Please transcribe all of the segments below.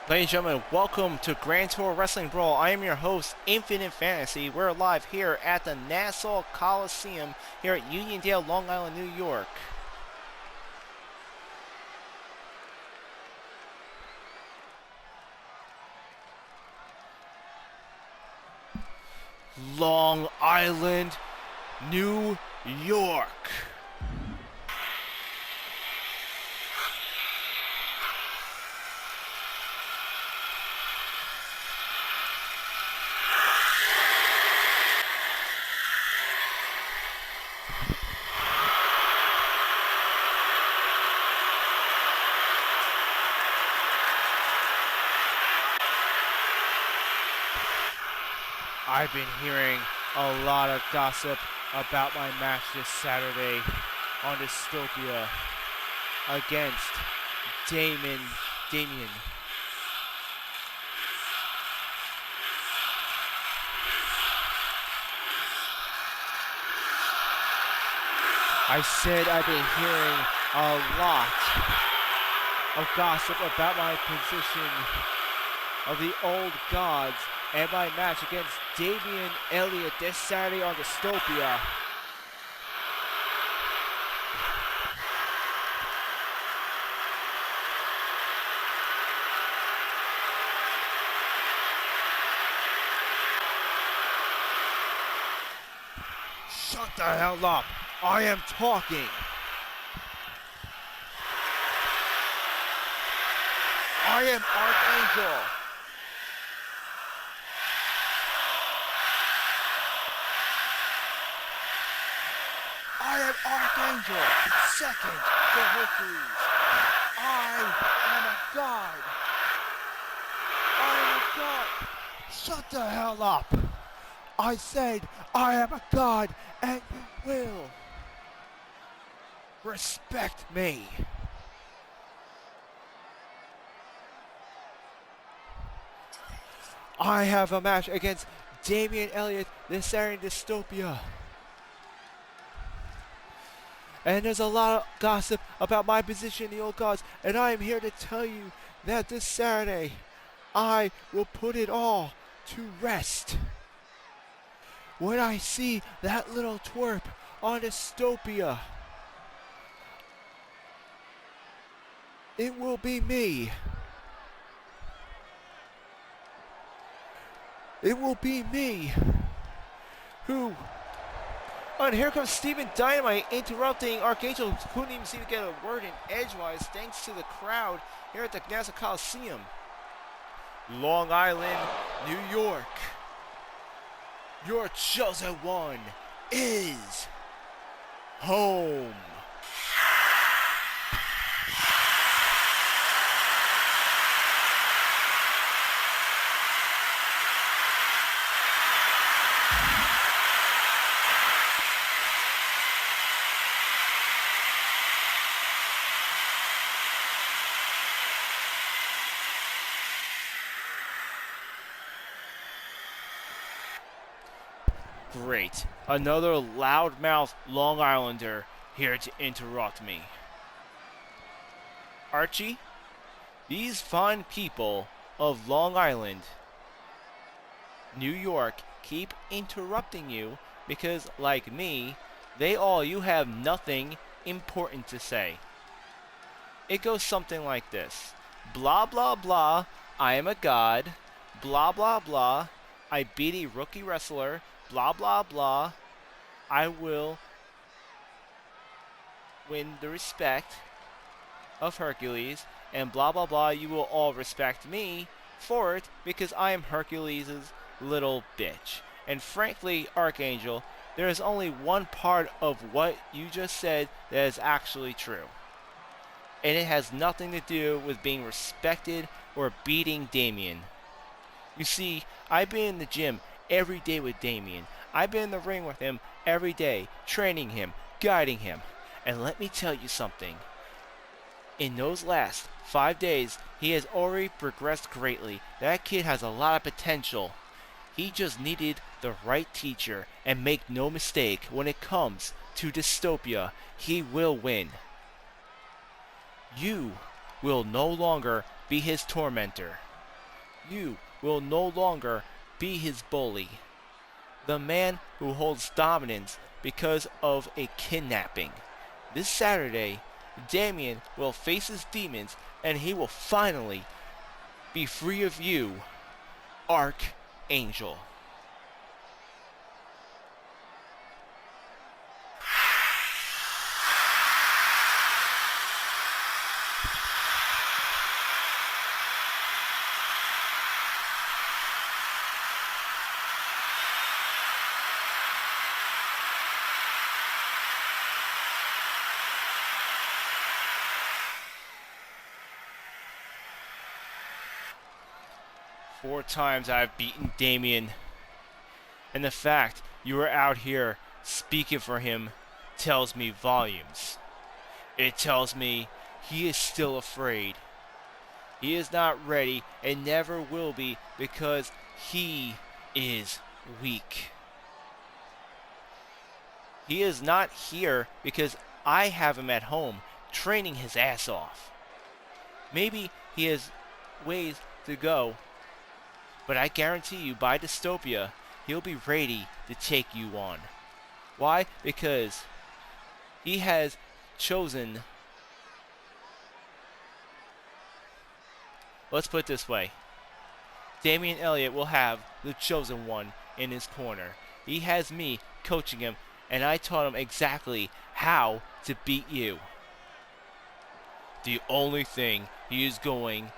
Ladies and gentlemen, welcome to Grand Tour Wrestling Brawl. I am your host, Infinite Fantasy. We're live here at the Nassau Coliseum here at Uniondale, Long Island, New York. Long Island, New York. I've been hearing a lot of gossip about my match this Saturday on Dystopia against Damien. I said I've been hearing a lot of gossip about my position of the old gods and my match against Damian Elliott this Saturday on Dystopia. Shut the hell up! I am talking! I am Archangel! I am Archangel, second to Hercules. I am a god. I am a god. Shut the hell up. I said I am a god and you will respect me. I have a match against Damian Elliott this Saturday in Dystopia. And there's a lot of gossip about my position in the old gods, and I am here to tell you that this Saturday I will put it all to rest. When I see that little twerp on Dystopia, it will be me. It will be me who... And here comes Steven Dynamite interrupting Archangel. Couldn't even seem to get a word in edgewise thanks to the crowd here at the Nassau Coliseum. Long Island, New York. Your chosen one is home. Great. Another loudmouth Long Islander here to interrupt me. Archie, these fine people of Long Island, New York, keep interrupting you because, like me, you have nothing important to say. It goes something like this. Blah, blah, blah, I am a god. Blah, blah, blah, I beat a rookie wrestler. Blah, blah, blah, I will win the respect of Hercules, and blah, blah, blah, you will all respect me for it because I am Hercules' little bitch. And frankly, Archangel, there is only one part of what you just said that is actually true. And it has nothing to do with being respected or beating Damien. You see, I've been in the gym every day with Damien. I've been in the ring with him every day, training him, guiding him. And let me tell you something. In those last 5 days, he has already progressed greatly. That kid has a lot of potential. He just needed the right teacher, and make no mistake, when it comes to Dystopia, he will win. You will no longer be his tormentor. you will no longer be his bully. The man who holds dominance because of a kidnapping. This Saturday, Damien will face his demons and he will finally be free of you, Archangel. Four times I've beaten Damien, and the fact you are out here speaking for him tells me volumes. It tells me he is still afraid. He is not ready and never will be because he is weak. He is not here because I have him at home training his ass off. Maybe he has ways to go, but I guarantee you by Dystopia, he'll be ready to take you on. Why? Because he has chosen... Let's put it this way. Damian Elliott will have the chosen one in his corner. He has me coaching him, and I taught him exactly how to beat you. The only thing he is going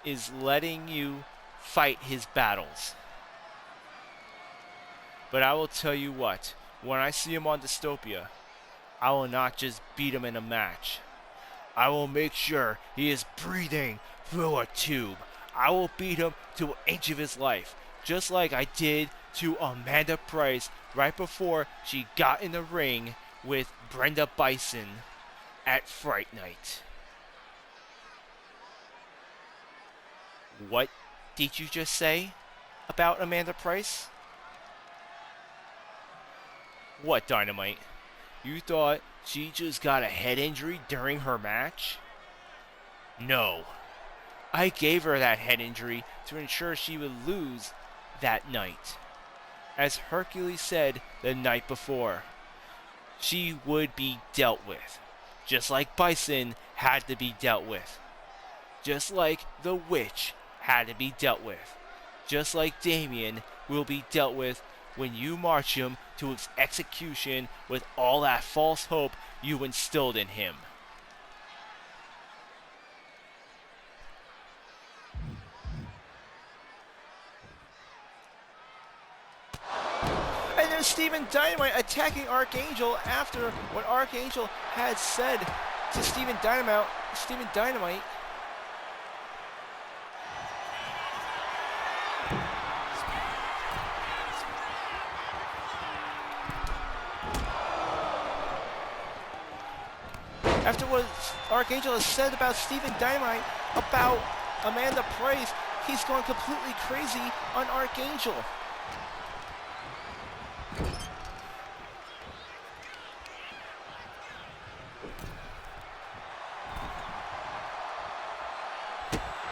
is letting you fight his battles. But I will tell you what, when I see him on Dystopia, I will not just beat him in a match. I will make sure he is breathing through a tube. I will beat him to an inch of his life, just like I did to Amanda Price right before she got in the ring with Brenda Bison at Fright Night. What did you just say about Amanda Price? What, Dynamite? You thought she just got a head injury during her match? No. I gave her that head injury to ensure she would lose that night. As Hercules said the night before, she would be dealt with, just like Bison had to be dealt with, just like the witch had to be dealt with, just like Damien will be dealt with when you march him to his execution with all that false hope you instilled in him. And there's Steven Dynamite attacking Archangel after what Archangel had said to Steven Dynamite. After what Archangel has said about Steven Dynamite, about Amanda Price, he's going completely crazy on Archangel.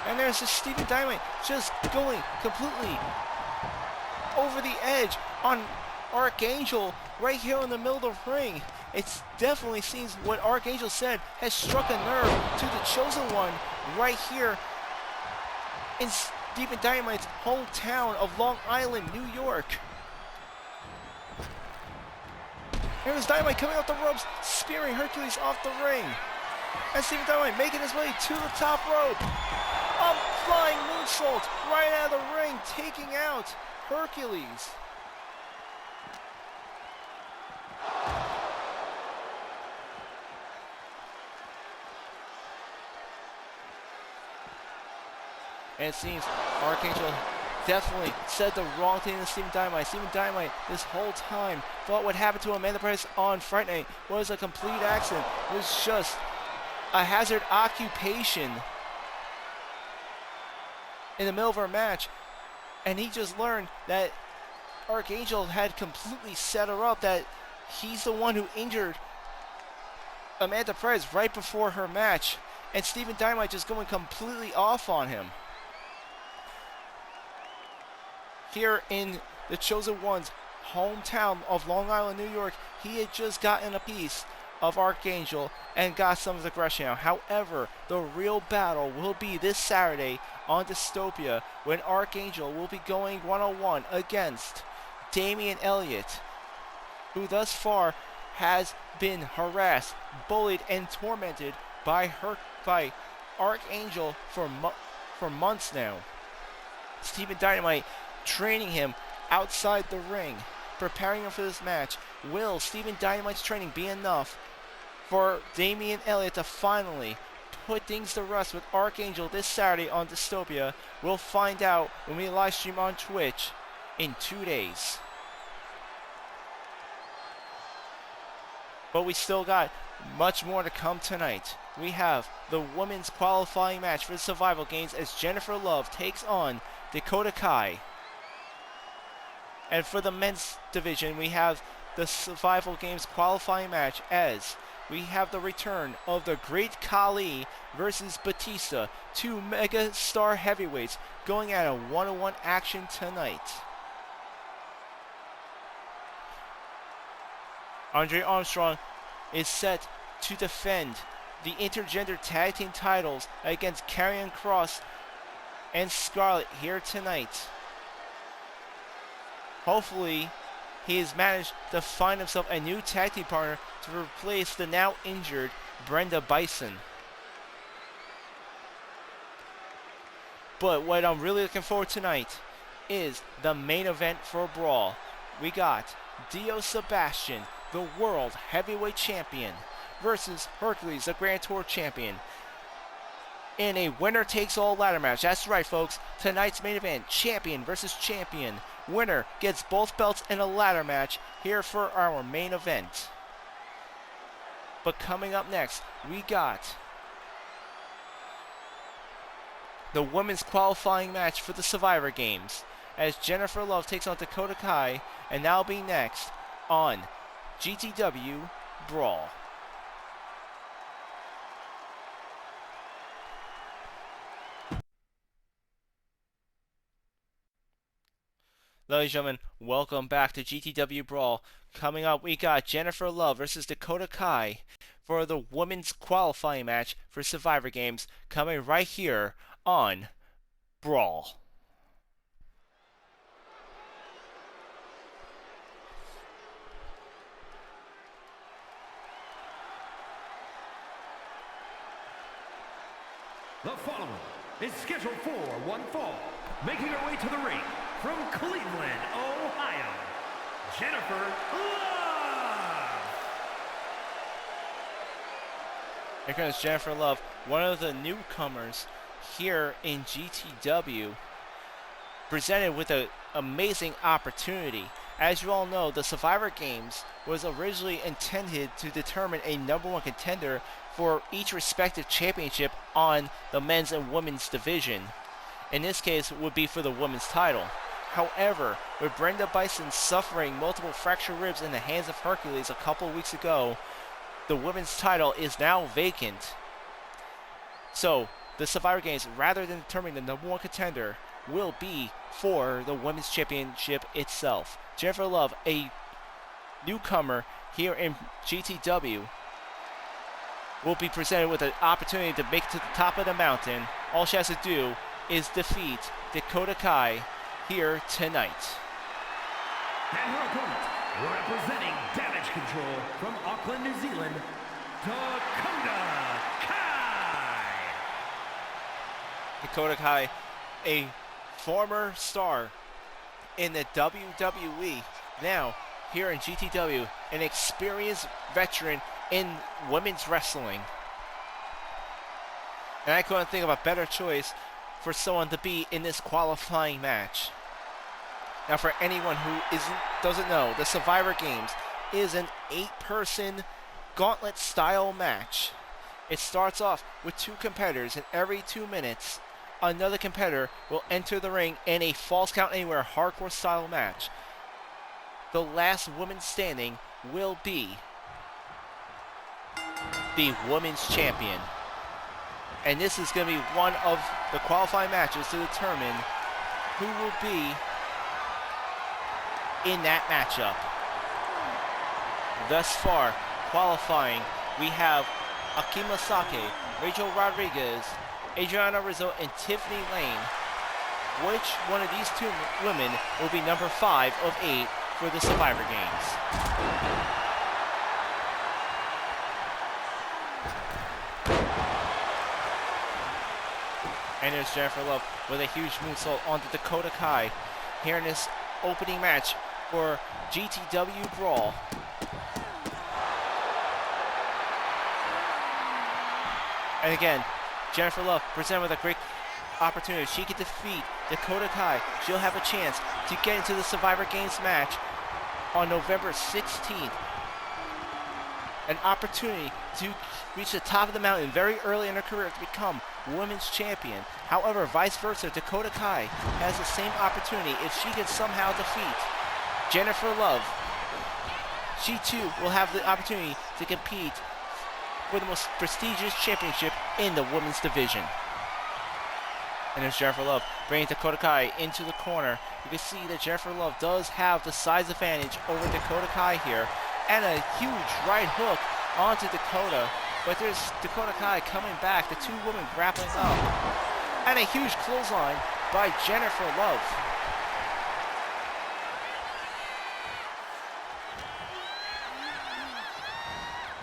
And there's just Steven Dynamite just going completely over the edge on Archangel right here in the middle of the ring. It definitely seems what Archangel said has struck a nerve to the chosen one right here in Steven Dynamite's hometown of Long Island, New York. There's Dynamite coming off the ropes, spearing Hercules off the ring. And Steven Dynamite making his way to the top rope. A flying moonsault right out of the ring, taking out Hercules. And it seems Archangel definitely said the wrong thing to Steven Dynamite. Steven Dynamite this whole time thought what happened to Amanda Price on Fright Night was a complete accident. It was just a hazard occupation in the middle of our match. And he just learned that Archangel had completely set her up, that he's the one who injured Amanda Price right before her match. And Steven Dynamite just going completely off on him. here in the Chosen One's hometown of Long Island, New York. He had just gotten a piece of Archangel and got some of the aggression out. However, the real battle will be this Saturday on Dystopia when Archangel will be going one-on-one against Damian Elliott, who thus far has been harassed, bullied, and tormented by Archangel for months now. Stephen Dynamite training him outside the ring, preparing him for this match. Will Stephen Dynamite's training be enough for Damian Elliott to finally put things to rest with Archangel this Saturday on Dystopia? We'll find out when we live stream on Twitch in 2 days. But we still got much more to come tonight. We have the women's qualifying match for the Survival Games as Jennifer Love takes on Dakota Kai. And for the men's division, we have the Survival Games qualifying match as we have the return of the Great Khali versus Batista, two mega star heavyweights going at a one-on-one action tonight. Andre Armstrong is set to defend the intergender tag team titles against Karrion Kross and Scarlett here tonight. Hopefully, he has managed to find himself a new tag team partner to replace the now injured Brenda Bison. But what I'm really looking forward to tonight is the main event for Brawl. We got Dio Sebation, the World Heavyweight Champion, versus Hercules, the Grand Tour Champion, in a winner-takes-all ladder match. That's right, folks. Tonight's main event, champion versus champion. Winner gets both belts in a ladder match here for our main event. But coming up next, we got the women's qualifying match for the Survivor Games as Jennifer Love takes on Dakota Kai, and that'll be next on GTW Brawl. Ladies and gentlemen, welcome back to GTW Brawl. Coming up, we got Jennifer Love versus Dakota Kai for the women's qualifying match for Survivor Games, coming right here on Brawl. The following is scheduled for one fall, making her way to the ring from Cleveland, Ohio, Jennifer Love. Here comes Jennifer Love, one of the newcomers here in GTW, presented with an amazing opportunity. As you all know, the Survivor Games was originally intended to determine a #1 contender for each respective championship on the men's and women's division. In this case, it would be for the women's title. However, with Brenda Bison suffering multiple fractured ribs in the hands of Hercules a couple of weeks ago, the women's title is now vacant. So, the Survivor Games, rather than determining the #1 contender, will be for the women's championship itself. Jennifer Love, a newcomer here in GTW, will be presented with an opportunity to make it to the top of the mountain. All she has to do is defeat Dakota Kai here tonight. And her opponent, representing Damage Control from Auckland, New Zealand, Dakota Kai. Dakota Kai, a former star in the WWE, now here in GTW, an experienced veteran in women's wrestling. And I couldn't think of a better choice for someone to be in this qualifying match. Now, for anyone who doesn't know, the Survivor Games is an 8-person gauntlet-style match. It starts off with 2 competitors, and every 2 minutes, another competitor will enter the ring in a false count anywhere hardcore-style match. The last woman standing will be the women's champion. And this is going to be one of the qualifying matches to determine who will be in that matchup. Thus far, qualifying, we have Akima Sake, Rachel Rodriguez, Adriana Rizzo, and Tiffany Lane. Which one of these two women will be number 5 of 8 for the Survivor Games? And there's Jennifer Love with a huge moonsault onto Dakota Kai here in this opening match for GTW Brawl. And again, Jennifer Love presented with a great opportunity. She can defeat Dakota Kai. She'll have a chance to get into the Survivor Games match on November 16th. An opportunity to reach the top of the mountain very early in her career to become women's champion. However, vice versa, Dakota Kai has the same opportunity if she can somehow defeat Jennifer Love. She too will have the opportunity to compete for the most prestigious championship in the women's division. And there's Jennifer Love bringing Dakota Kai into the corner. You can see that Jennifer Love does have the size advantage over Dakota Kai here. And a huge right hook onto Dakota. But there's Dakota Kai coming back. The two women grappling up. And a huge clothesline by Jennifer Love.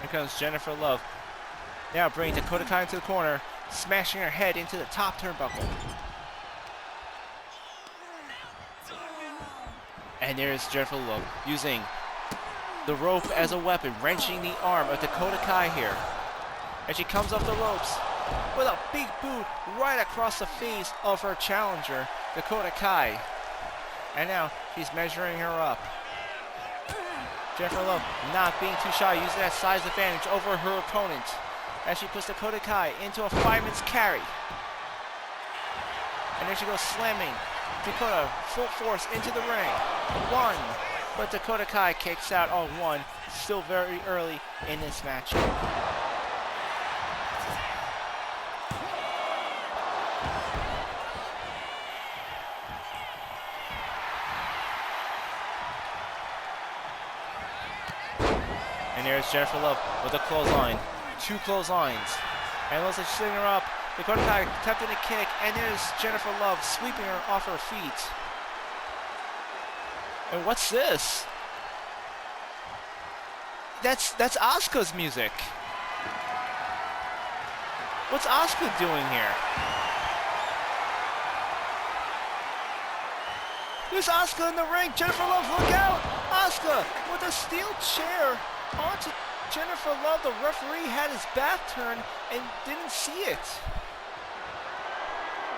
Here comes Jennifer Love. Now bringing Dakota Kai into the corner, smashing her head into the top turnbuckle. And there's Jennifer Love using the rope as a weapon, wrenching the arm of Dakota Kai here. And she comes up the ropes with a big boot right across the face of her challenger, Dakota Kai. And now she's measuring her up. Jennifer Love not being too shy, using that size advantage over her opponent as she puts Dakota Kai into a fireman's carry. And there she goes, slamming Dakota full force into the ring. One, but Dakota Kai kicks out on one, still very early in this match. And there's Jennifer Love with a clothesline. 2 clotheslines. And looks like she's setting her up. Dakota Kai attempting a kick. And there's Jennifer Love sweeping her off her feet. And what's this? That's Asuka's music. What's Asuka doing here? There's Asuka in the ring. Jennifer Love, look out! Asuka with a steel chair onto Jennifer Love. The referee had his back turned and didn't see it.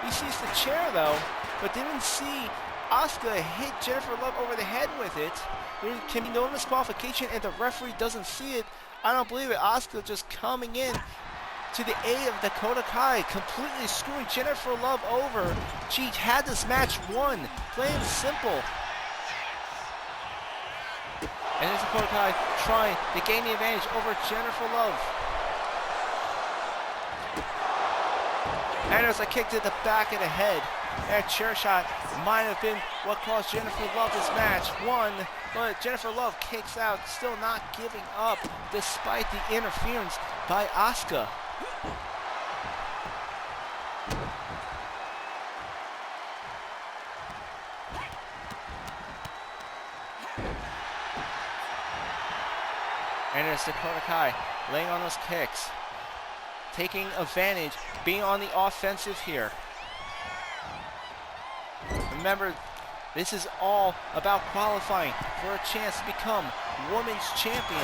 He sees the chair though, but didn't see Asuka hit Jennifer Love over the head with it. There can be no disqualification and the referee doesn't see it. I don't believe it. Asuka just coming in to the aid of Dakota Kai, completely screwing Jennifer Love over. She had this match won, plain and simple. And there's Dakota Kai trying to gain the advantage over Jennifer Love. And there's a kick to the back of the head. That chair shot might have been what caused Jennifer Love this match. One, but Jennifer Love kicks out, still not giving up despite the interference by Asuka. And there's Dakota Kai laying on those kicks, taking advantage, being on the offensive here. Remember, this is all about qualifying for a chance to become women's champion.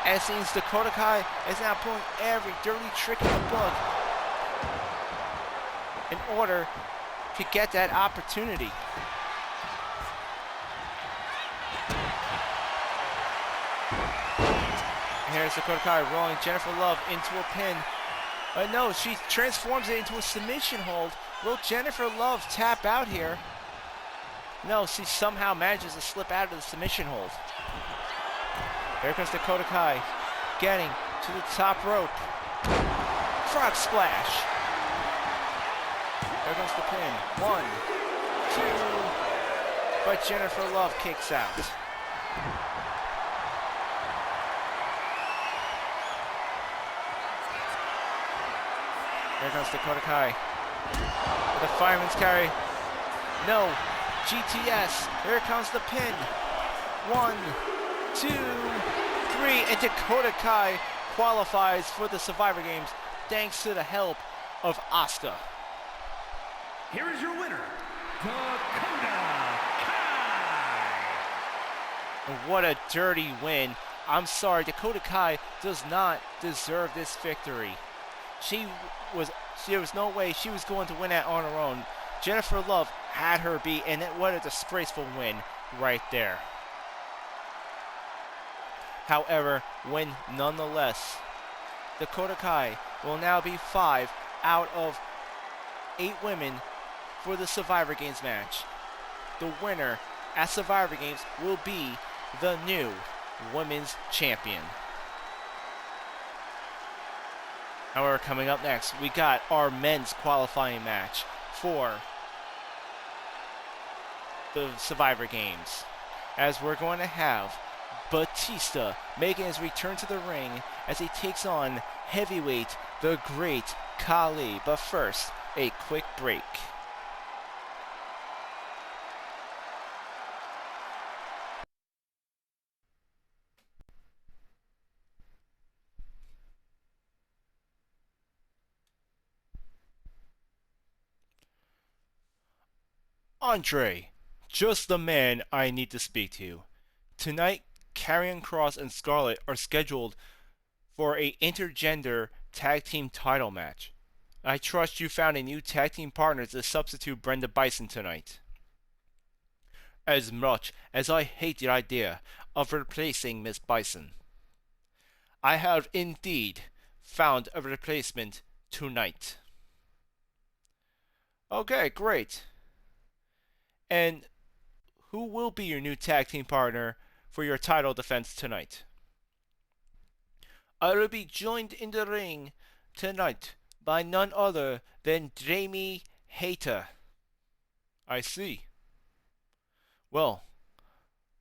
As it seems, Dakota Kai is now pulling every dirty trick in the book in order to get that opportunity. And here's Dakota Kai rolling Jennifer Love into a pin. But no, she transforms it into a submission hold. Will Jennifer Love tap out here? No, she somehow manages to slip out of the submission hold. Here comes Dakota Kai, getting to the top rope. Frog splash. There goes the pin. 1, 2, but Jennifer Love kicks out. Here comes Dakota Kai. With a fireman's carry. No. GTS. Here comes the pin. 1, 2, 3. And Dakota Kai qualifies for the Survivor Games thanks to the help of Asuka. Here is your winner, Dakota Kai. And what a dirty win. I'm sorry, Dakota Kai does not deserve this victory. There was no way she was going to win that on her own. Jennifer Love had her beat, and what a disgraceful win right there. However, win nonetheless. Dakota Kai will now be 5 out of 8 women for the Survivor Games match. The winner at Survivor Games will be the new Women's Champion. However, coming up next, we got our men's qualifying match for the Survivor Games, as we're going to have Batista making his return to the ring as he takes on Heavyweight the Great Khali. But first, a quick break. Andre, just the man I need to speak to. Tonight, Karrion Kross and Scarlett are scheduled for a intergender tag team title match. I trust you found a new tag team partner to substitute Brenda Bison tonight. As much as I hate the idea of replacing Miss Bison, I have indeed found a replacement tonight. Okay, great. And who will be your new tag team partner for your title defense tonight? I will be joined in the ring tonight by none other than Jamie Hayter. I see. Well,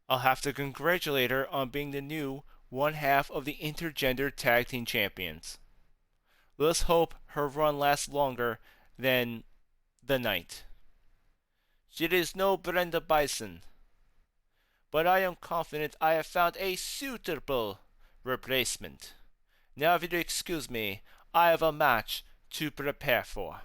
I'll have to congratulate her on being the new one half of the intergender tag team champions. Let's hope her run lasts longer than the night. She is no Brenda Bison, but I am confident I have found a suitable replacement. Now, if you'd excuse me, I have a match to prepare for.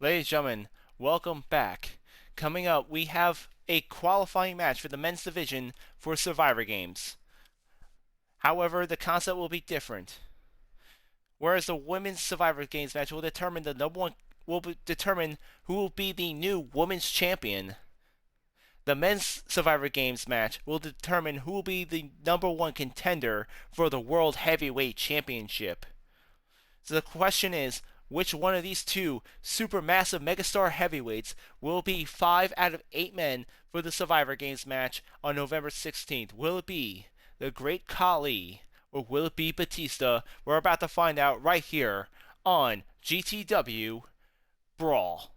Ladies and gentlemen, welcome back. Coming up, we have a qualifying match for the men's division for Survivor Games. However, the concept will be different. Whereas the women's Survivor Games match will determine determine who will be the new women's champion. The men's Survivor Games match will determine who will be the #1 contender for the World Heavyweight Championship. So the question is, which one of these two supermassive megastar heavyweights will be 5 out of 8 men for the Survivor Games match on November 16th? Will it be the Great Khali, or will it be Batista? We're about to find out right here on GTW BRAWL.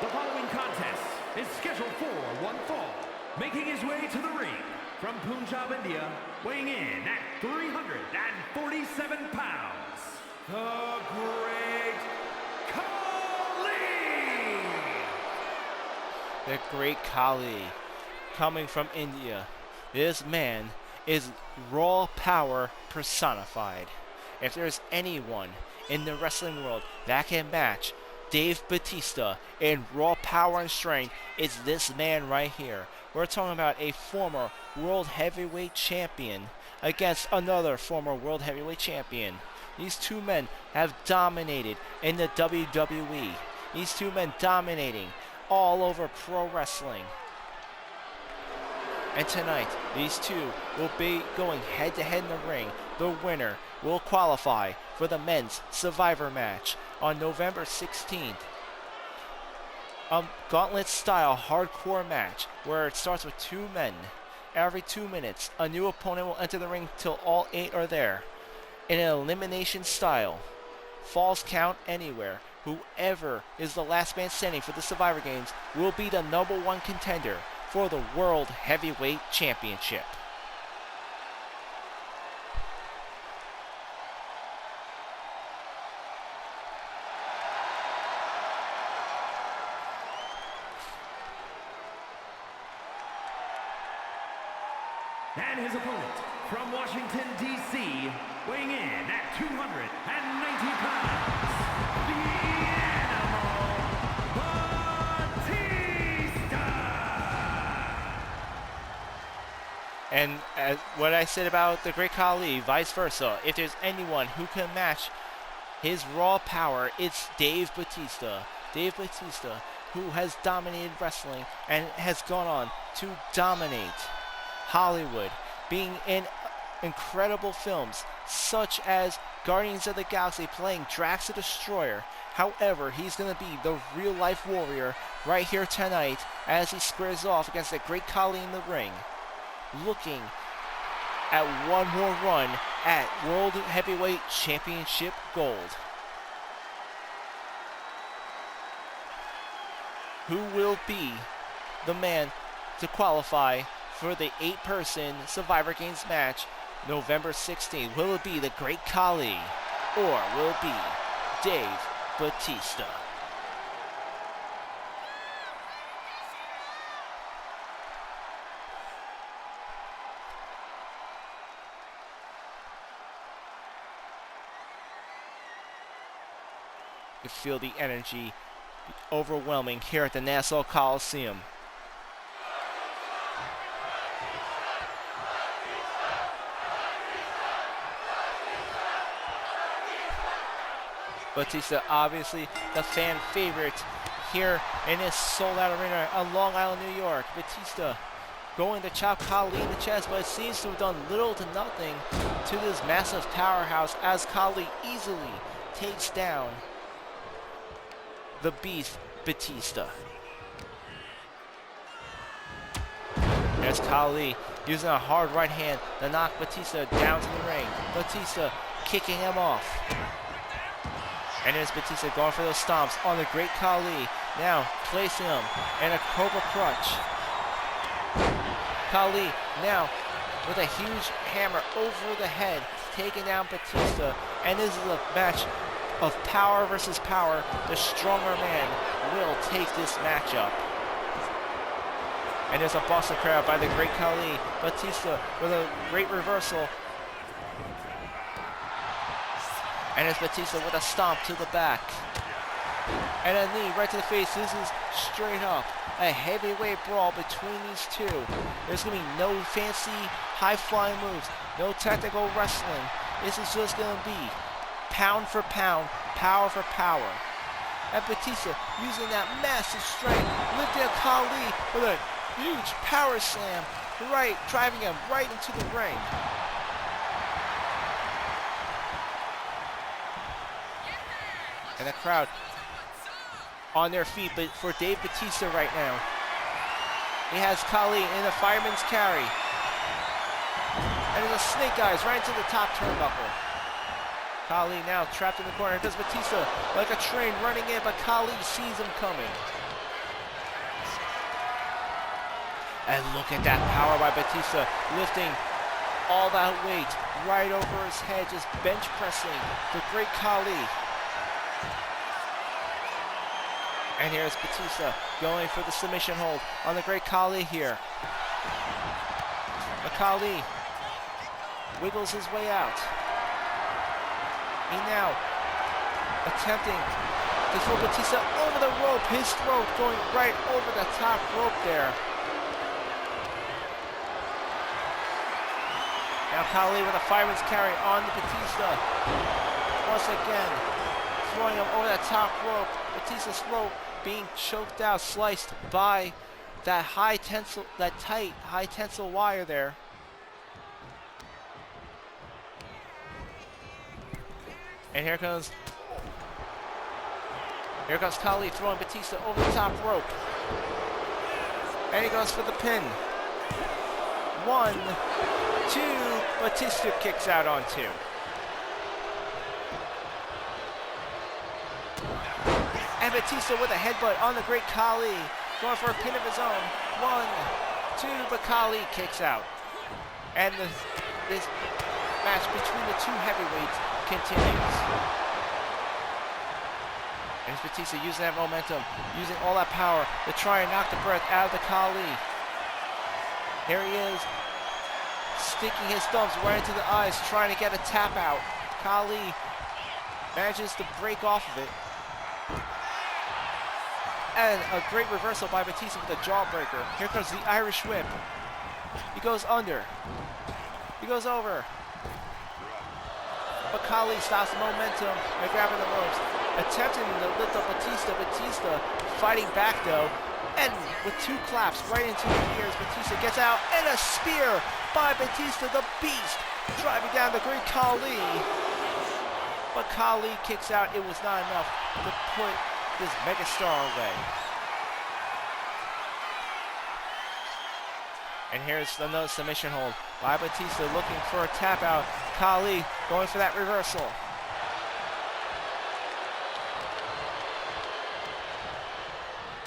The following contest is scheduled for one fall. Making his way to the ring from Punjab, India, weighing in at 347 pounds, the Great Khali! The Great Khali, coming from India. This man is raw power personified. If there's anyone in the wrestling world that can match Dave Batista in raw power and strength, it's this man right here. We're talking about a former World Heavyweight Champion against another former World Heavyweight Champion. These two men have dominated in the WWE. These two men dominating all over pro wrestling. And tonight, these two will be going head-to-head in the ring. The winner will qualify for the men's Survivor match on November 16th. A gauntlet-style hardcore match where it starts with two men. Every 2 minutes, a new opponent will enter the ring till all 8 are there. In an elimination style. Falls count anywhere. Whoever is the last man standing for the Survivor Games will be the #1 contender for the World Heavyweight Championship. And his opponent from Washington, D.C., weighing in at 290 pounds, the Animal Batista! And as what I said about the Great Khali, vice versa, if there's anyone who can match his raw power, it's Dave Batista. Dave Batista, who has dominated wrestling and has gone on to dominate Hollywood, being in incredible films such as Guardians of the Galaxy, playing Drax the Destroyer. However, he's going to be the real-life warrior right here tonight as he squares off against the Great Khali in the ring, looking at one more run at World Heavyweight Championship Gold. Who will be the man to qualify for the 8-person Survivor Games match November 16th? Will it be the Great Khali or will it be Dave Batista? You feel the energy overwhelming here at the Nassau Coliseum. Batista, obviously the fan favorite here in this sold-out arena on Long Island, New York. Batista going to chop Khali in the chest, but it seems to have done little to nothing to this massive powerhouse as Khali easily takes down the beast Batista. There's Khali using a hard right hand to knock Batista down to the ring. Batista kicking him off. And there's Batista going for those stomps on the Great Khali. Now placing him in a Cobra Clutch. Khali now with a huge hammer over the head, taking down Batista. And this is a match of power versus power. The stronger man will take this matchup. And there's a Boston crab by the Great Khali. Batista with a great reversal. And it's Batista with a stomp to the back. And a knee right to the face. This is straight up a heavyweight brawl between these two. There's going to be no fancy high-flying moves, no technical wrestling. This is just going to be pound for pound, power for power. And Batista using that massive strength, lifting up Khali with a huge power slam, right, driving him right into the ring. And the crowd on their feet, but for Dave Batista right now. He has Khali in a fireman's carry. And there's a snake eyes right into the top turnbuckle. Khali now trapped in the corner. Does Batista like a train running in, but Khali sees him coming. And look at that power by Batista, lifting all that weight right over his head, just bench pressing the Great Khali. And here's Batista going for the submission hold on the Great Khali here. The Khali wiggles his way out. He now attempting to throw Batista over the rope, his throat going right over the top rope there. Now Khali with a fireman's carry on the Batista. Once again, throwing him over that top rope. Batista's throat being choked out, sliced by that tight high tensile wire there. And here comes Khali throwing Batista over the top rope. And he goes for the pin. 1, 2, Batista kicks out on 2. And Batista with a headbutt on the great Khali, going for a pin of his own. 1, 2, but Khali kicks out. And this match between the two heavyweights continues. And Batista using that momentum, using all that power to try and knock the breath out of the Khali. Here he is, sticking his thumbs right into the eyes, trying to get a tap out. Khali manages to break off of it. And a great reversal by Batista with a jawbreaker. Here comes the Irish whip. He goes under. He goes over. But Khali stops the momentum by grabbing the ropes, attempting to lift up Batista. Batista fighting back though. And with 2 claps right into the ears, Batista gets out. And a spear by Batista, the Beast, driving down the great Khali. But Khali kicks out. It was not enough to put this megastar away. And here's another submission hold by Batista, looking for a tap out. Khali going for that reversal.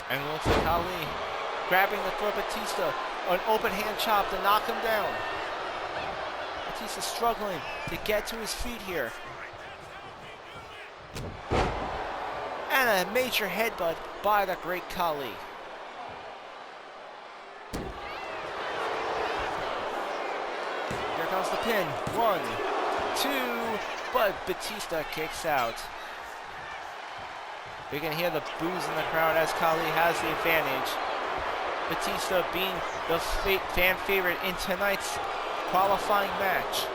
And it looks like Khali grabbing the throat of Batista, an open hand chop to knock him down. Batista struggling to get to his feet here. And a major headbutt by the great Khali. Here comes the pin. 1, 2, but Batista kicks out. You can hear the boos in the crowd as Khali has the advantage. Batista being the fan favorite in tonight's qualifying match.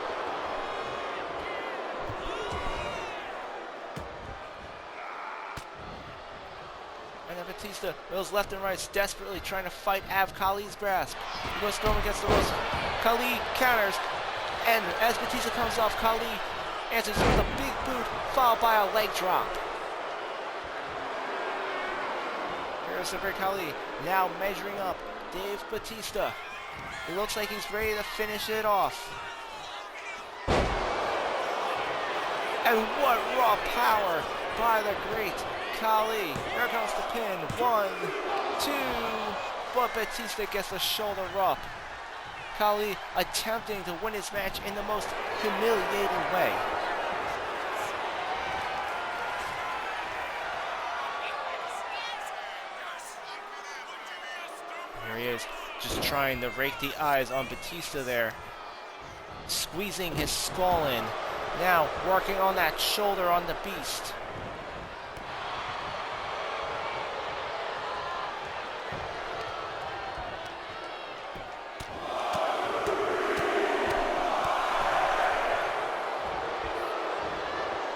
And then Batista goes left and right, desperately trying to fight out of Khali's grasp. He goes thrown against the ropes. Khali counters, and as Batista comes off, Khali answers with a big boot, followed by a leg drop. Here's the great Khali, now measuring up Dave Batista. It looks like he's ready to finish it off. And what raw power by the great Khali. Here comes the pin. 1, 2, but Batista gets the shoulder up. Khali attempting to win his match in the most humiliating way. Here he is, just trying to rake the eyes on Batista there. Squeezing his skull in. Now working on that shoulder on the Beast.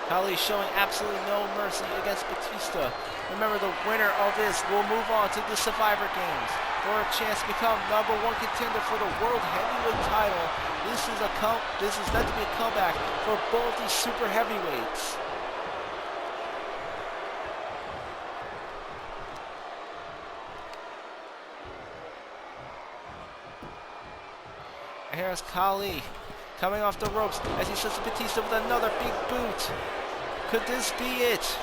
Khali showing absolutely no mercy against Batista. Remember, the winner of this will move on to the Survivor Games for a chance to become #1 contender for the World Heavyweight title. This is meant to be a comeback for both these super heavyweights. And here's Khali coming off the ropes as he sets Batista with another big boot. Could this be it?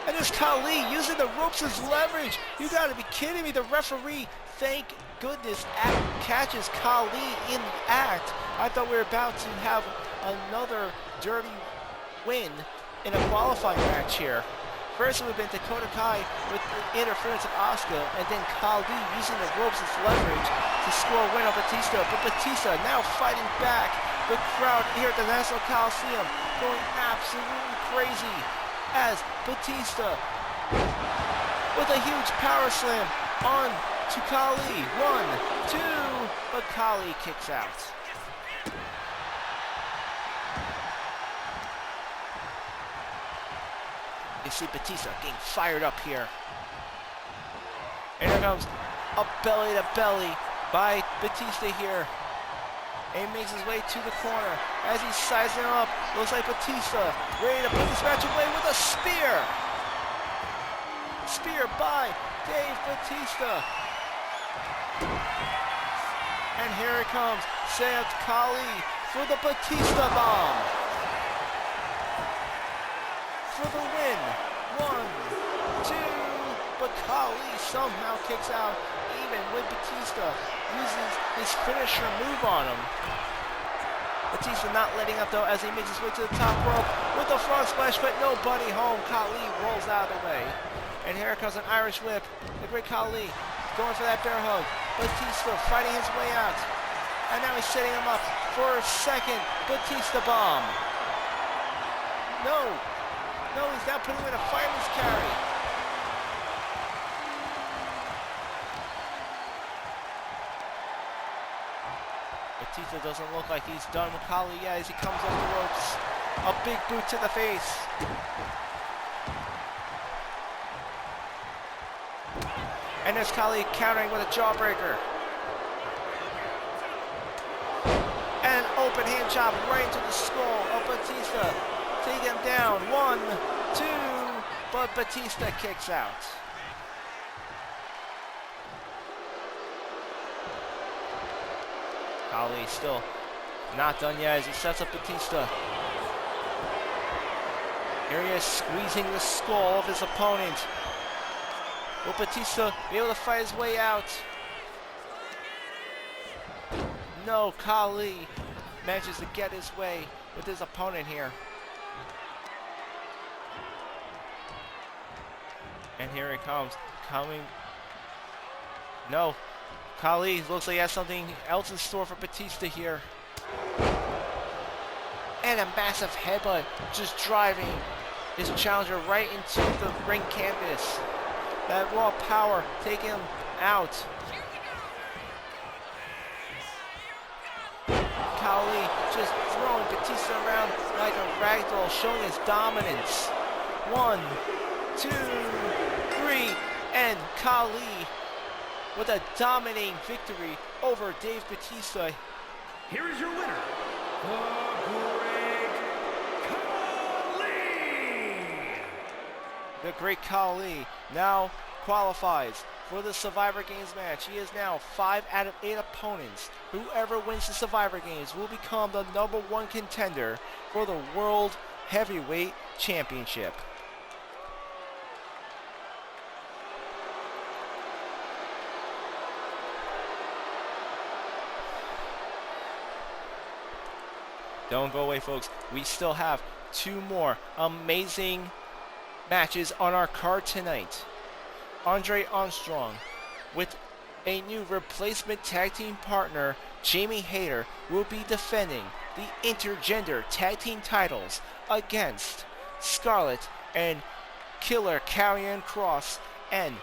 And there's Khali using the ropes as leverage. You gotta be kidding me. The referee, thank goodness, catches Khali in the act. I thought we were about to have another dirty win in a qualifying match here. First it would have been Dakota Kai with the interference of Asuka, and then Khali using the ropes as leverage to score a win on Batista. But Batista now fighting back. The crowd here at the National Coliseum going absolutely crazy as Batista with a huge power slam on to Khali. 1, 2, but Khali kicks out. You see Batista getting fired up here. And here comes a belly to belly by Batista here. And he makes his way to the corner as he's sizing him up. Looks like Batista ready to put this match away with a spear. Spear by Dave Batista. And here it comes, Sayed Khali for the Batista bomb. For the win. 1, 2, but Khali somehow kicks out even with Batista. Uses his finisher move on him. Batista not letting up though as he makes his way to the top rope with the front splash, but nobody home. Khali rolls out of the way. And here comes an Irish whip. The great Khali going for that bear hug. Batista fighting his way out. And now he's setting him up for a second Batista bomb. No, he's now putting him in a fireman's carry. Batista doesn't look like he's done with Khali yet as he comes off the ropes. A big boot to the face. And there's Khali countering with a jawbreaker. And an open hand chop right into the skull of Batista. Take him down. 1, 2, but Batista kicks out. Khali still not done yet as he sets up Batista. Here he is squeezing the skull of his opponent. Will Batista be able to fight his way out? No, Khali manages to get his way with his opponent here. And here he comes, coming. No, Khali looks like he has something else in store for Batista here. And a massive headbutt just driving his challenger right into the ring canvas. That raw power taking him out. Khali just throwing Batista around like a ragdoll, showing his dominance. 1, 2, 3, and Khali with a dominating victory over Dave Batista. Here is your winner, the Great Khali. The Great Khali now qualifies for the Survivor Games match. He is now 5 out of 8 opponents. Whoever wins the Survivor Games will become the #1 contender for the World Heavyweight Championship. Don't go away, folks. We still have 2 more amazing matches on our card tonight. Andre Armstrong with a new replacement tag team partner, Jamie Hayter, will be defending the intergender tag team titles against Scarlett and Killer Karrion Kross. And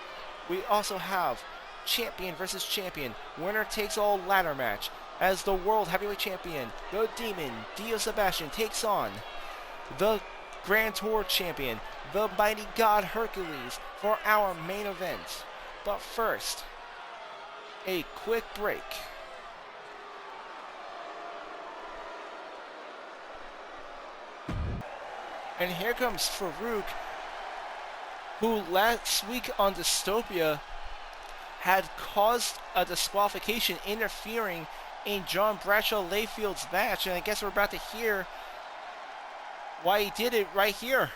we also have champion versus champion, winner takes all ladder match, as the World Heavyweight Champion, the Demon, Dio Sebation, takes on the Grand Tour Champion, the Mighty God Hercules, for our main event. But first, a quick break. And here comes Farouk, who last week on Dystopia had caused a disqualification interfering in John Bradshaw Layfield's match, and I guess we're about to hear why he did it right here.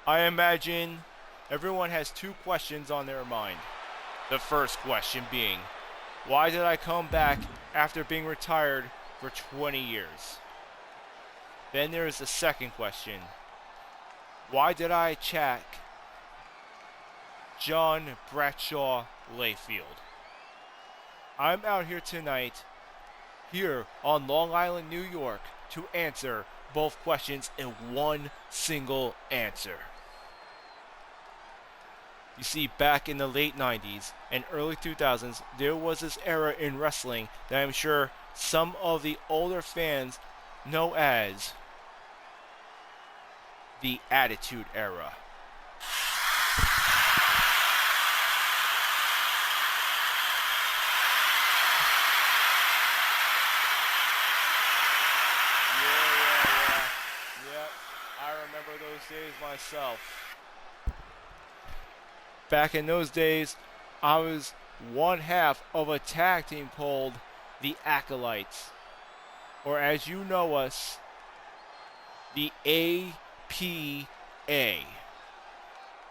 I imagine everyone has 2 questions on their mind. The first question being, why did I come back after being retired for 20 years? Then there is the second question. Why did I attack John Bradshaw Layfield? I'm out here tonight, here on Long Island, New York, to answer both questions in one single answer. You see, back in the late 90s and early 2000s, there was this era in wrestling that I'm sure some of the older fans know as the Attitude Era. Yep, I remember those days myself. Back in those days, I was one half of a tag team called the Acolytes, or as you know us, the APA.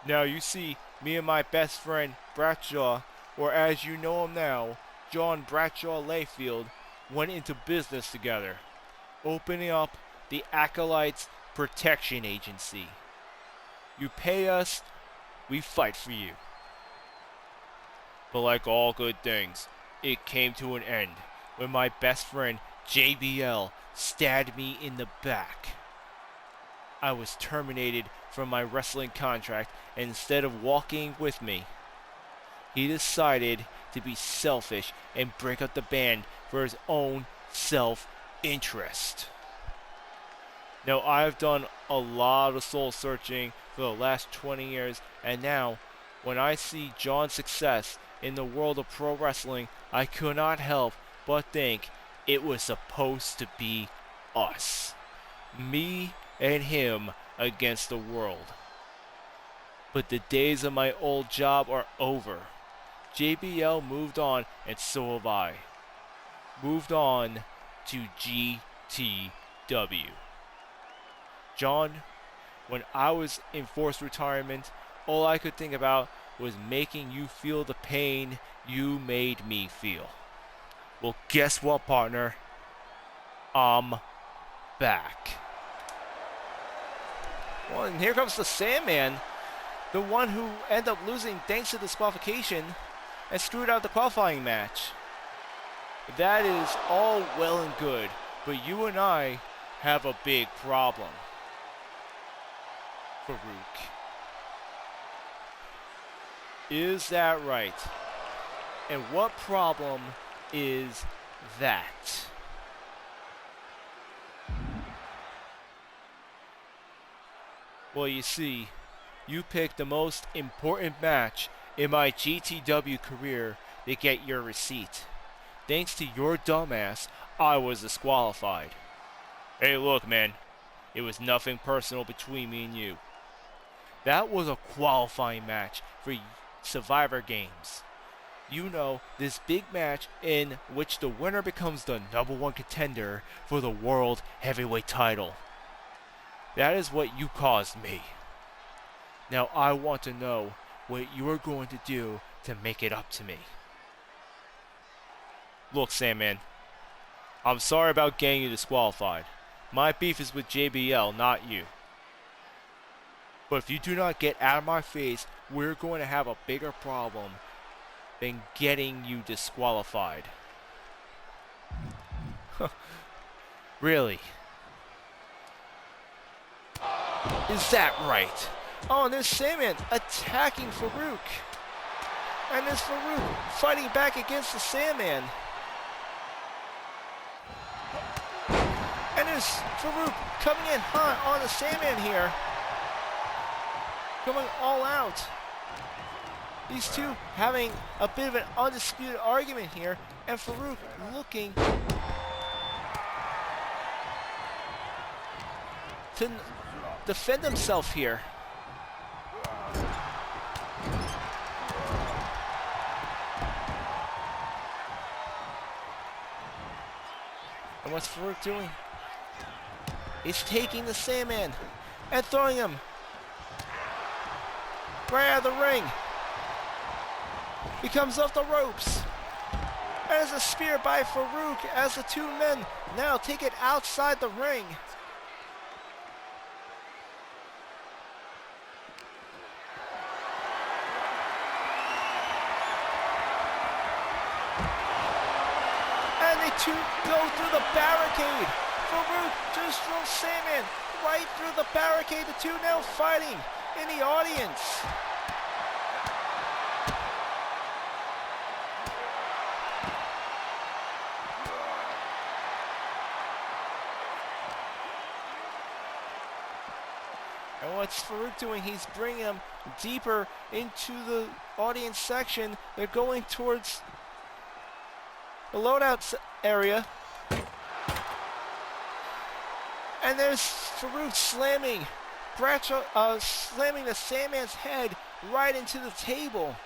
Now you see, me and my best friend Bradshaw, or as you know him now, John Bradshaw Layfield, went into business together, opening up the Acolytes Protection Agency. You pay us, we fight for you. But like all good things, it came to an end when my best friend JBL stabbed me in the back. I was terminated from my wrestling contract, and instead of walking with me, he decided to be selfish and break up the band for his own self-interest. Now, I've done a lot of soul searching for the last 20 years, and now, when I see John's success in the world of pro wrestling, I could not help but think it was supposed to be us. Me and him against the world. But the days of my old job are over. JBL moved on, and so have I. Moved on to GTW. John, when I was in forced retirement, all I could think about was making you feel the pain you made me feel. Well, guess what, partner? I'm back. Well, and here comes the Sandman, the one who ended up losing thanks to disqualification and screwed out the qualifying match. That is all well and good, but you and I have a big problem. Farouk. Is that right? And what problem is that? Well, you see, you picked the most important match in my GTW career to get your receipt. Thanks to your dumbass, I was disqualified. Hey, look, man. It was nothing personal between me and you. That was a qualifying match for Survivor Games. You know, this big match in which the winner becomes the #1 contender for the World Heavyweight title. That is what you caused me. Now I want to know what you are going to do to make it up to me. Look, Sandman, I'm sorry about getting you disqualified. My beef is with JBL, not you. But if you do not get out of my face, we're going to have a bigger problem than getting you disqualified. Really? Is that right? Oh, and there's Sandman attacking Farouk. And there's Farouk fighting back against the Sandman. And there's Farouk coming in hot on the Sandman here. Going all out. These two having a bit of an undisputed argument here. And Farouk looking to defend himself here. And what's Farouk doing? He's taking the Sandman and throwing him right out of the ring. He comes off the ropes. And there's a spear by Farouk as the two men now take it outside the ring. And they two go through the barricade. Farouk just throws Sandman right through the barricade. The two now fighting in the audience. And what's Farouk doing? He's bringing him deeper into the audience section. They're going towards the loadout area. And there's Farouk slamming Bradshaw, slamming the Sandman's head right into the table.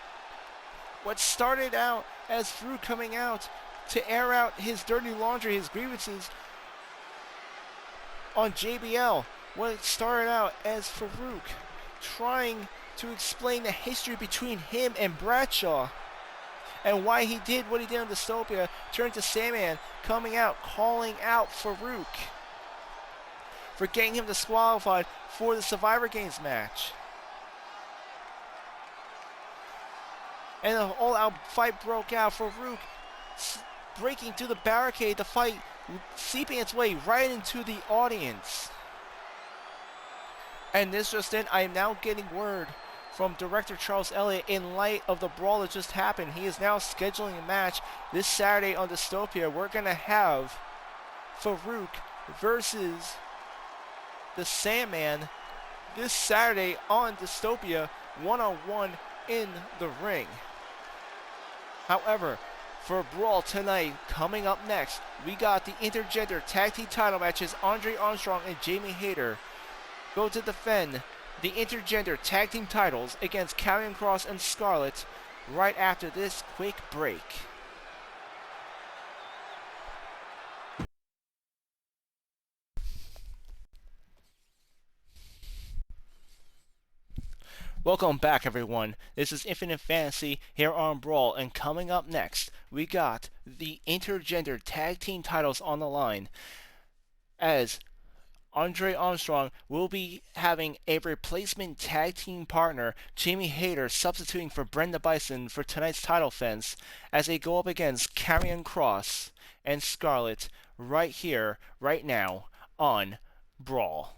What started out as Farouk coming out to air out his dirty laundry, his grievances on JBL. What started out as Farouk trying to explain the history between him and Bradshaw and why he did what he did on Dystopia, turned to Sandman coming out, calling out Farouk for getting him disqualified for the Survivor Games match. And an all-out fight broke out. Farouk breaking through the barricade, the fight seeping its way right into the audience. And this just in, I am now getting word from director Charles Elliott in light of the brawl that just happened. He is now scheduling a match this Saturday on Dystopia. We're going to have Farouk versus the Sandman this Saturday on Dystopia, one-on-one in the ring. However, for Brawl tonight, coming up next, we got the intergender tag team title matches. Andre Armstrong and Jamie Hayter go to defend the intergender tag team titles against Karrion Kross and Scarlett right after this quick break. Welcome back, everyone. This is Infinite Fantasy here on Brawl, and coming up next, we got the intergender tag team titles on the line, as Andre Armstrong will be having a replacement tag team partner, Jamie Hayter, substituting for Brenda Bison for tonight's title fence, as they go up against Karrion Kross and Scarlett right here, right now, on Brawl.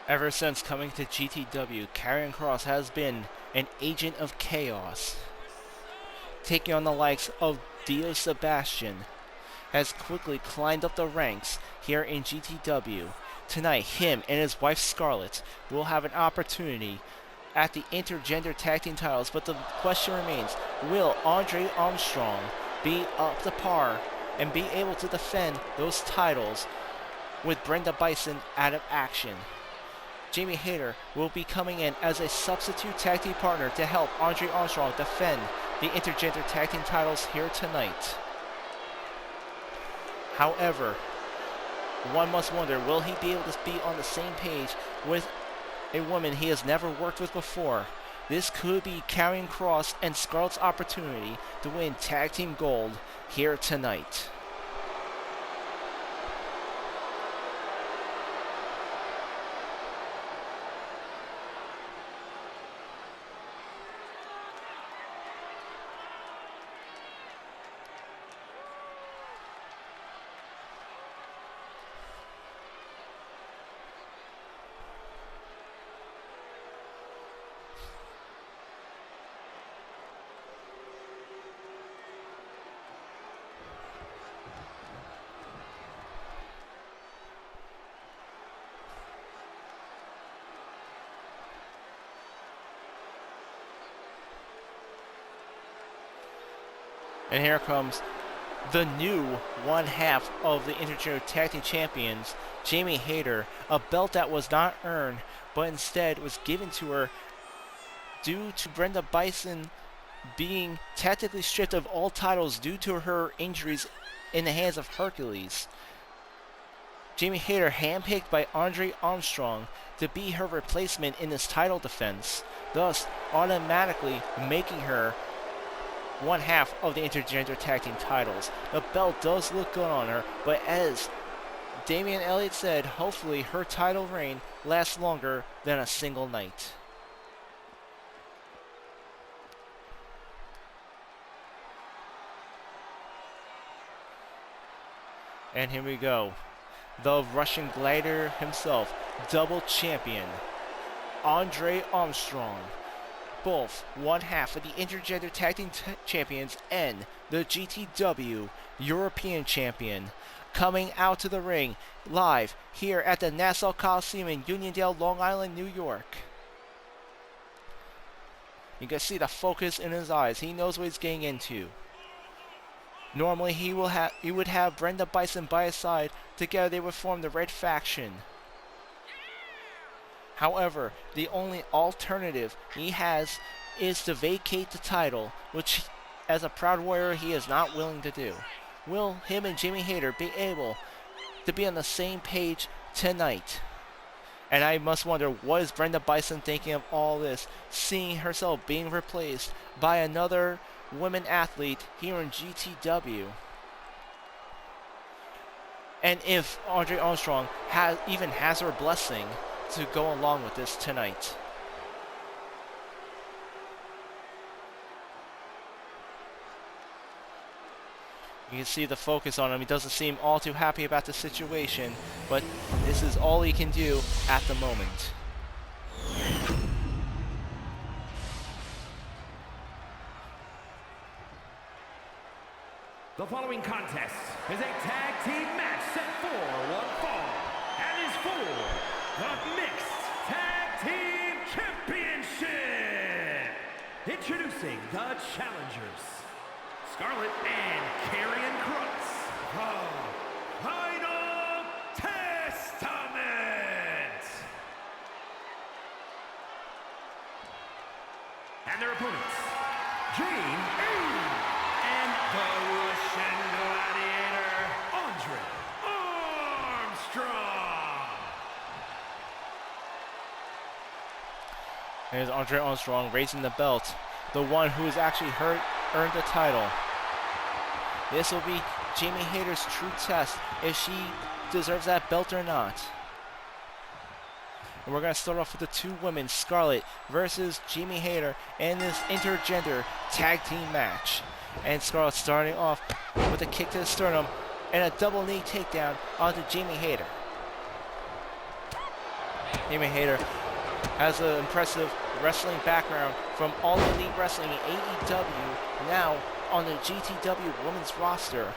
Ever since coming to GTW, Karrion Kross has been an agent of chaos, taking on the likes of Dio Sebation, has quickly climbed up the ranks here in GTW. Tonight, him and his wife Scarlett will have an opportunity at the intergender tag team titles, but the question remains, will Andre Armstrong be up to par and be able to defend those titles with Brenda Bison out of action? Jamie Hayter will be coming in as a substitute tag team partner to help Andre Armstrong defend the intergender tag team titles here tonight. However, one must wonder, will he be able to be on the same page with a woman he has never worked with before? This could be Karrion Kross and Scarlett's opportunity to win tag team gold here tonight. And here comes the new one half of the Intergender Tag Team Champions, Jamie Hayter, a belt that was not earned, but instead was given to her due to Brenda Bison being technically stripped of all titles due to her injuries in the hands of Hercules. Jamie Hayter handpicked by Andre Armstrong to be her replacement in this title defense, thus automatically making her one half of the intergender tag team titles. The belt does look good on her, but as Damian Elliott said, hopefully her title reign lasts longer than a single night. And here we go. The Russian Gladiator himself, double champion, Andre Armstrong. Both one half of the intergender tag team champions and the GTW European champion, coming out to the ring live here at the Nassau Coliseum in Uniondale, Long Island, New York. You can see the focus in his eyes. He knows what he's getting into. Normally he would have Brenda Bison by his side. Together they would form the Red Faction. However, the only alternative he has is to vacate the title, which as a Proud Warrior he is not willing to do. Will him and Jamie Hayter be able to be on the same page tonight? And I must wonder, what is Brenda Bison thinking of all this, seeing herself being replaced by another women athlete here in GTW? And if Andre Armstrong even has her blessing to go along with this tonight. You can see the focus on him. He doesn't seem all too happy about the situation, but this is all he can do at the moment. The following contest is a tag team match set for one fall and is for the Mixed Tag Team Championship. Introducing the challengers, Scarlett and Karrion Kross, the Final Testament. And their opponents, Jane and the Russian Gladiator, Andre Armstrong. There's Andre Armstrong raising the belt, the one who has actually earned the title. This will be Jamie Hayter's true test if she deserves that belt or not. And we're going to start off with the two women, Scarlett versus Jamie Hayter, in this intergender tag team match. And Scarlett starting off with a kick to the sternum and a double knee takedown onto Jamie Hayter. Jamie Hayter has an impressive wrestling background from All Elite Wrestling in AEW, now on the GTW women's roster,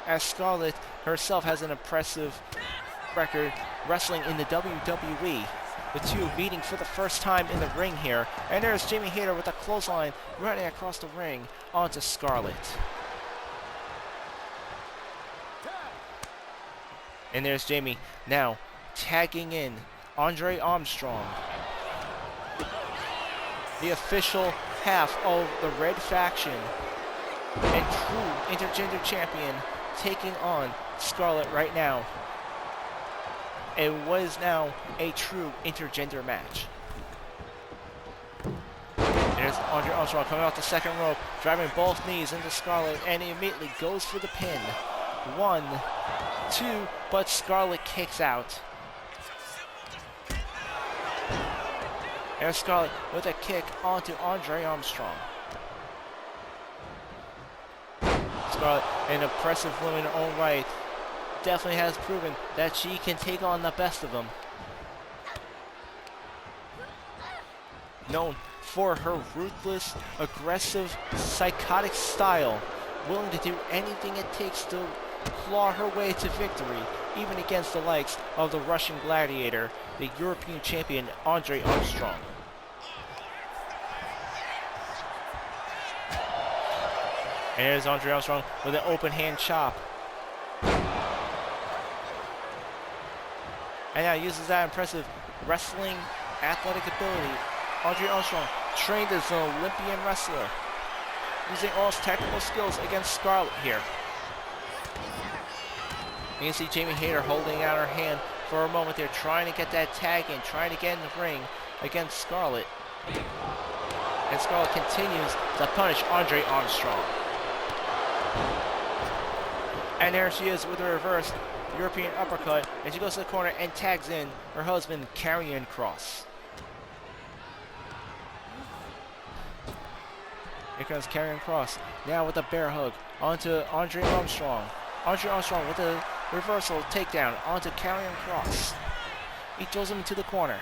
as Scarlett herself has an impressive record wrestling in the WWE. The two meeting for the first time in the ring here, and there's Jamie Hayter with a clothesline running across the ring onto Scarlett. And there's Jamie now tagging in Andre Armstrong, the official half of the Red Faction and true intergender champion, taking on Scarlett right now. It was now a true intergender match. There's Andre Armstrong coming off the second rope, driving both knees into Scarlett, and he immediately goes for the pin. 1, 2, but Scarlett kicks out. There's Scarlett with a kick onto Andre Armstrong. Scarlett, an impressive woman in her own right, definitely has proven that she can take on the best of them. Known for her ruthless, aggressive, psychotic style, willing to do anything it takes to claw her way to victory, even against the likes of the Russian Gladiator, the European champion Andre Armstrong. And there's Andre Armstrong with an open hand chop. And now uses that impressive wrestling athletic ability. Andre Armstrong, trained as an Olympian wrestler, using all his technical skills against Scarlett here. You can see Jamie Hayter holding out her hand for a moment there, trying to get that tag in, trying to get in the ring against Scarlett. And Scarlett continues to punish Andre Armstrong. And there she is with a reverse European uppercut, and she goes to the corner and tags in her husband, Karrion Kross. Here comes Karrion Kross, now with a bear hug onto Andre Armstrong. Andre Armstrong with a reversal takedown onto Karrion Kross. He throws him into the corner.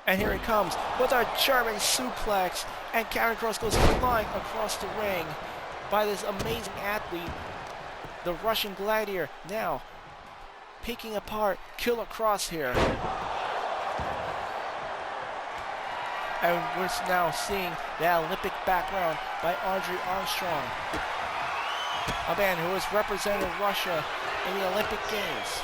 And here he comes with a German suplex, and Karrion Kross goes flying across the ring by this amazing athlete, the Russian Gladiator, now picking apart Killer Kross here. And we're now seeing that Olympic background by Andre Armstrong, a man who has represented Russia in the Olympic Games.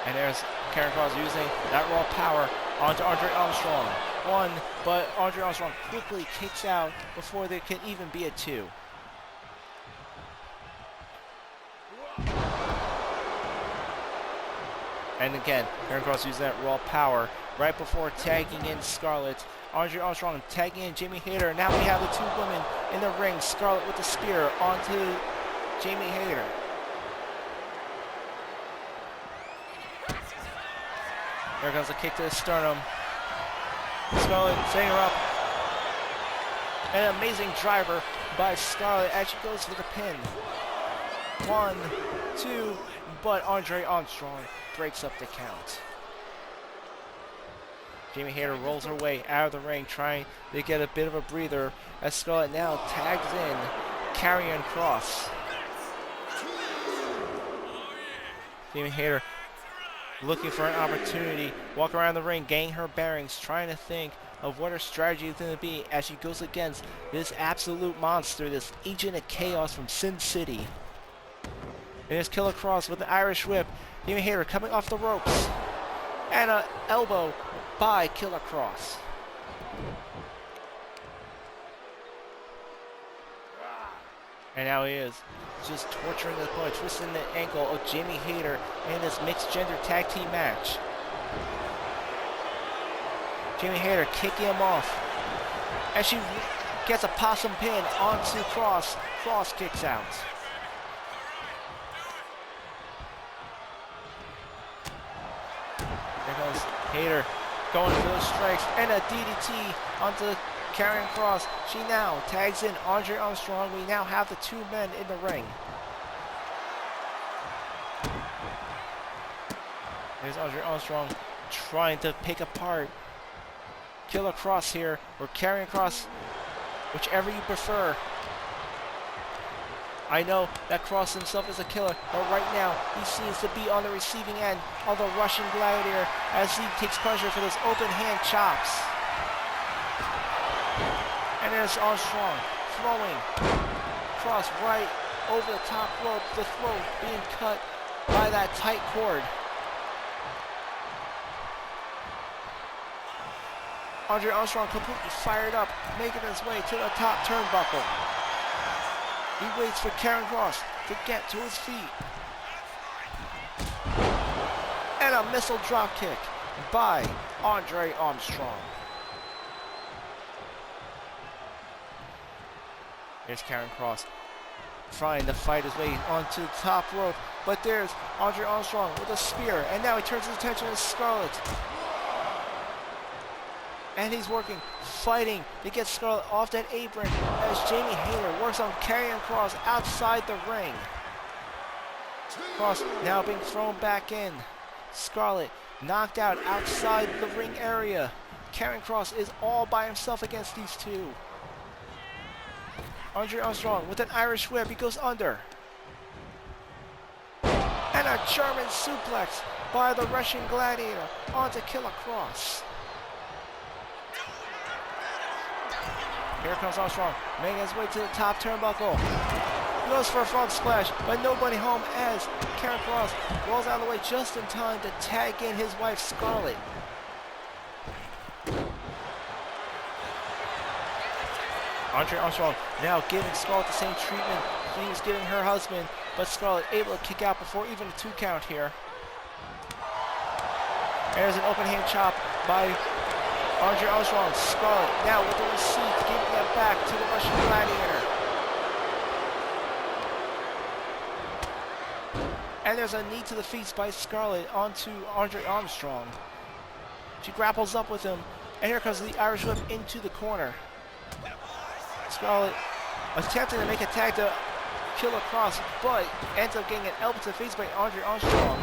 And there's Karrion Kross using that raw power onto Andre Armstrong. One, but Andre Armstrong quickly kicks out before there can even be a two. And again, Karrion Kross using that raw power right before tagging in Scarlett. Andre Armstrong tagging in Jamie Hayter. Now we have the two women in the ring. Scarlett with the spear onto Jamie Hayter. There comes a kick to the sternum. Scarlett setting her up. An amazing driver by Scarlett as she goes for the pin. 1, 2, but Andre Armstrong breaks up the count. Jamie Hayter rolls her way out of the ring, trying to get a bit of a breather as Scarlett now tags in Karrion Kross. Jamie Hayter looking for an opportunity, walk around the ring, gaining her bearings, trying to think of what her strategy is going to be as she goes against this absolute monster, this agent of chaos from Sin City. And there's Killer Kross with an Irish whip. Jamie Hayter coming off the ropes. And an elbow by Killer Kross. And now he is just torturing the opponent, twisting the ankle of Jamie Hayter in this mixed gender tag team match. Jamie Hayter kicking him off. As she gets a possum pin onto Kross. Kross kicks out. There goes Hayter going for those strikes and a DDT onto Karrion Kross. She now tags in Andre Armstrong. We now have the two men in the ring. There's Andre Armstrong trying to pick apart Killer Kross here, or Karrion Kross, whichever you prefer. I know that Kross himself is a killer, but right now he seems to be on the receiving end of the Russian Gladiator as he takes pleasure for those open hand chops. And there's Armstrong throwing Kross right over the top rope, the throat being cut by that tight cord. Andre Armstrong completely fired up, making his way to the top turnbuckle. He waits for Karrion Kross to get to his feet. And a missile drop kick by Andre Armstrong. There's Karrion Kross trying to fight his way onto the top rope, but there's Andre Armstrong with a spear, and now he turns his attention to Scarlett. And he's working, fighting to get Scarlett off that apron as Jamie Hayter works on Karrion Kross outside the ring. Kross now being thrown back in. Scarlett knocked out outside the ring area. Karrion Kross is all by himself against these two. Andre Armstrong with an Irish whip, he goes under. And a German suplex by the Russian Gladiator onto Killer Kross. Here comes Armstrong, making his way to the top turnbuckle. He goes for a frog splash, but nobody home as Karen Cross rolls out of the way just in time to tag in his wife, Scarlett. Andre Armstrong now giving Scarlett the same treatment he was giving her husband, but Scarlett able to kick out before even a 2 count here. There's an open hand chop by Andre Armstrong. Scarlett now with the receipt, giving that back to the Russian Gladiator. And there's a knee to the face by Scarlett onto Andre Armstrong. She grapples up with him, and here comes the Irish whip into the corner. Scarlett attempting to make a tag to Killer Cross, but ends up getting an elbow to the face by Andre Armstrong.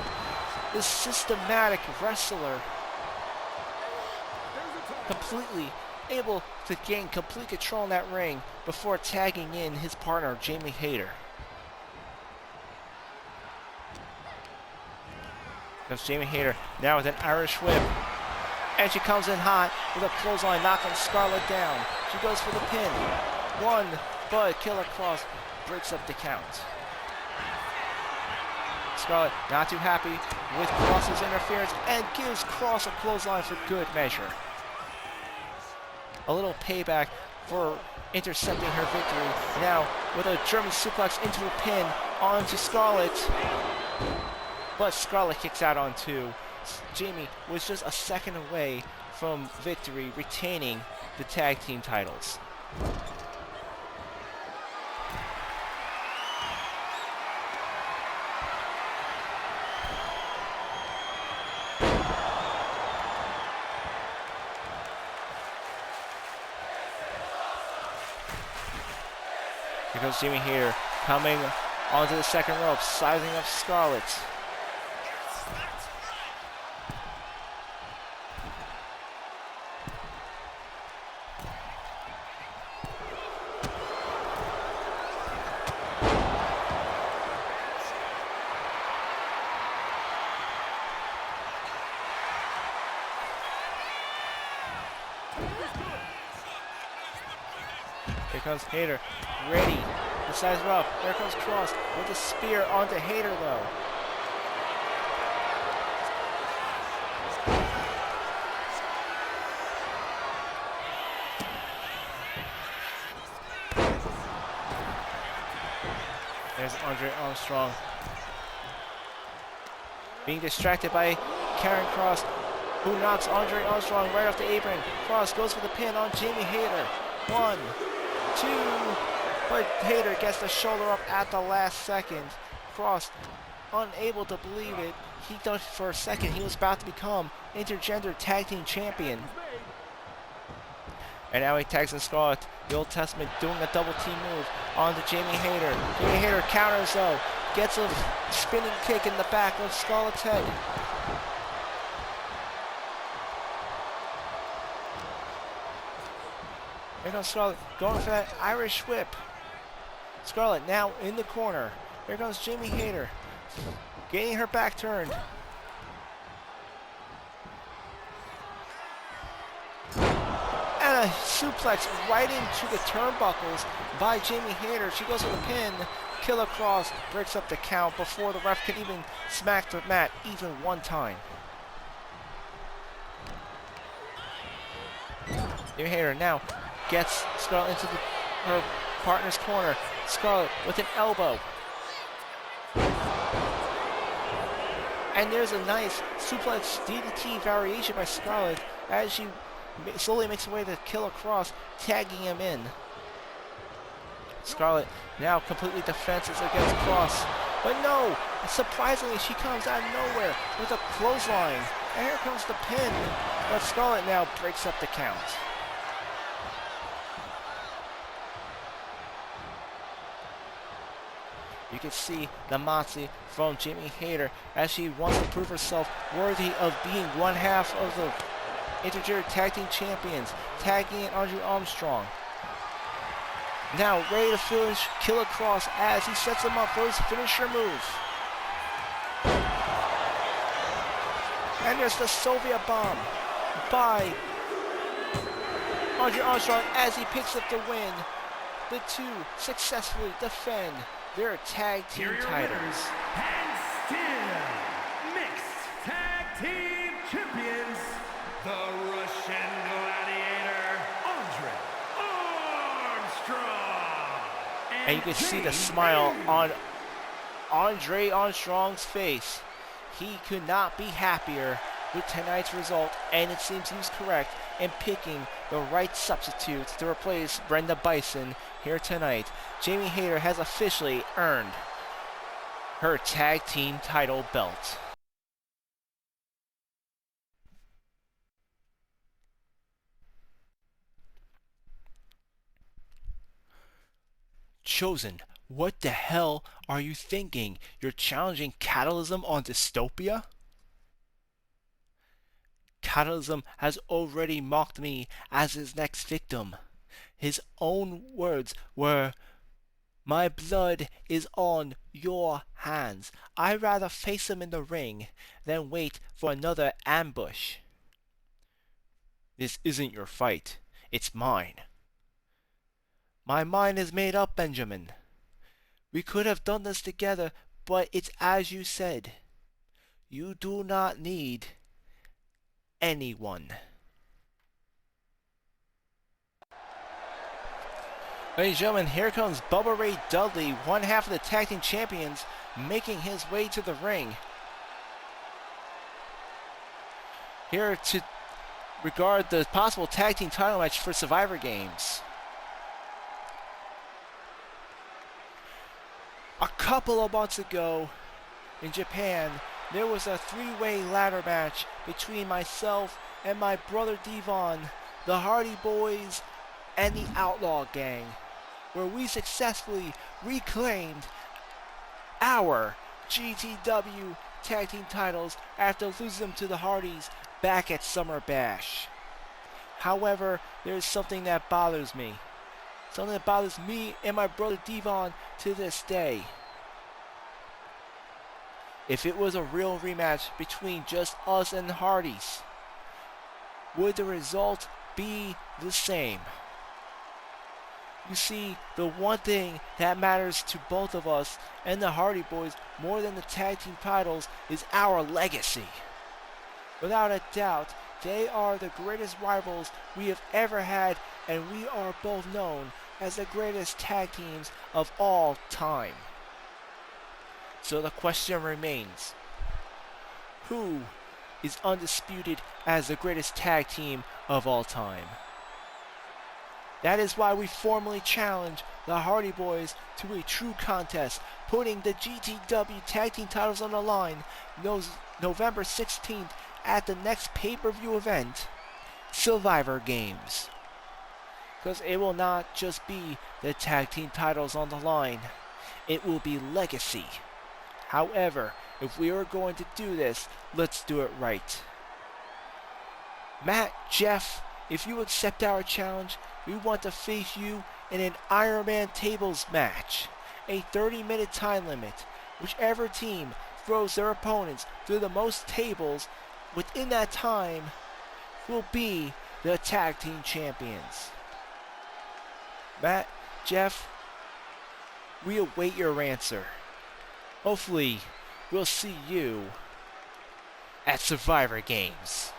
This systematic wrestler, completely able to gain complete control in that ring before tagging in his partner, Jamie Hayter. Comes Jamie Hayter now with an Irish whip. And she comes in hot with a clothesline, knocking Scarlett down. She goes for the pin. 1, but Killer Cross breaks up the count. Scarlett not too happy with Cross's interference and gives Cross a clothesline for good measure. A little payback for intercepting her victory. Now with a German suplex into a pin onto Scarlett. But Scarlett kicks out on 2. Jamie was just a second away from victory, retaining the tag team titles. Here goes Jamie Hayter coming onto the second rope, sizing up Scarlett. Here comes Hayter, ready to size her up. There comes Cross with a spear onto Hayter though. There's Andre Armstrong being distracted by Karen Cross, who knocks Andre Armstrong right off the apron. Cross goes for the pin on Jamie Hayter. 1, 2, but Hayter gets the shoulder up at the last second. Cross unable to believe it. He thought for a second he was about to become intergender tag team champion. And now he tags in Scarlett, the Old Testament, doing a double team move onto Jamie Hayter. Jamie Hayter counters though, gets a spinning kick in the back of Scarlett's head. Here comes Scarlett going for that Irish whip. Scarlett now in the corner. Here comes Jamie Hayter, getting her back turned. And a suplex right into the turnbuckles by Jamie Hayter. She goes for the pin. Killer Cross breaks up the count before the ref can even smack the mat even one time. Jamie Hayter now gets Scarlett into her partner's corner. Scarlett with an elbow. And there's a nice suplex DDT variation by Scarlett as she slowly makes her way to Killer Cross, tagging him in. Scarlett now completely defenseless against Cross. But no, surprisingly she comes out of nowhere with a clothesline. And here comes the pin. But Scarlett now breaks up the count. You can see the moxie from Jamie Hayter as she wants to prove herself worthy of being one half of the Intergender Tag Team Champions, tagging in Andre Armstrong. Now ready to finish Killer Cross as he sets him up for his finisher move. And there's the Soviet bomb by Andre Armstrong as he picks up the win. The two successfully defend their tag team titles. And still mixed tag team champions, the Russian Gladiator, Andre Armstrong. And you can see the smile on Andre Armstrong's face. He could not be happier with tonight's result, and it seems he was correct in picking the right substitutes to replace Brenda Bison here tonight. Jamie Hayter has officially earned her tag team title belt. Chosen, what the hell are you thinking? You're challenging Catalysm on Dystopia? Catalysm has already mocked me as his next victim. His own words were, "My blood is on your hands. I'd rather face him in the ring than wait for another ambush." This isn't your fight. It's mine. My mind is made up, Benjamin. We could have done this together, but it's as you said. You do not need anyone. Ladies and gentlemen, here comes Bubba Ray Dudley, one half of the tag team champions, making his way to the ring. Here to regard the possible tag team title match for Survivor Games. A couple of months ago in Japan, there was a three-way ladder match between myself and my brother Devon, the Hardy Boys, and the Outlaw Gang, where we successfully reclaimed our GTW tag team titles after losing them to the Hardys back at Summer Bash. However, there's something that bothers me. Something that bothers me and my brother Devon to this day. If it was a real rematch between just us and the Hardys, would the result be the same? You see, the one thing that matters to both of us and the Hardy Boys more than the tag team titles is our legacy. Without a doubt, they are the greatest rivals we have ever had, and we are both known as the greatest tag teams of all time. So the question remains, who is undisputed as the greatest tag team of all time? That is why we formally challenge the Hardy Boys to a true contest, putting the GTW tag team titles on the line November 16th at the next pay-per-view event, Survivor Games. Because it will not just be the tag team titles on the line, it will be legacy. However, if we are going to do this, let's do it right. Matt, Jeff, if you accept our challenge, we want to face you in an Iron Man tables match. A 30-minute time limit. Whichever team throws their opponents through the most tables within that time will be the tag team champions. Matt, Jeff, we await your answer. Hopefully, we'll see you at Survivor Games.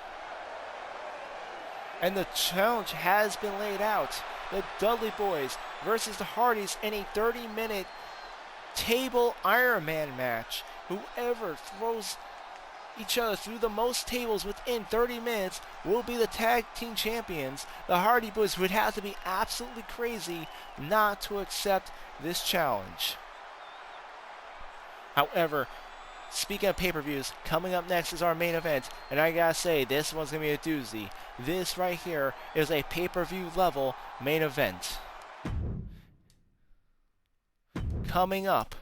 And the challenge has been laid out. The Dudley Boys versus the Hardys in a 30-minute table Iron Man match. Whoever throws each other through the most tables within 30 minutes will be the tag team champions. The Hardy Boys would have to be absolutely crazy not to accept this challenge. However, speaking of pay-per-views, coming up next is our main event, and I gotta say, this one's gonna be a doozy. This right here is a pay-per-view level main event. Coming up,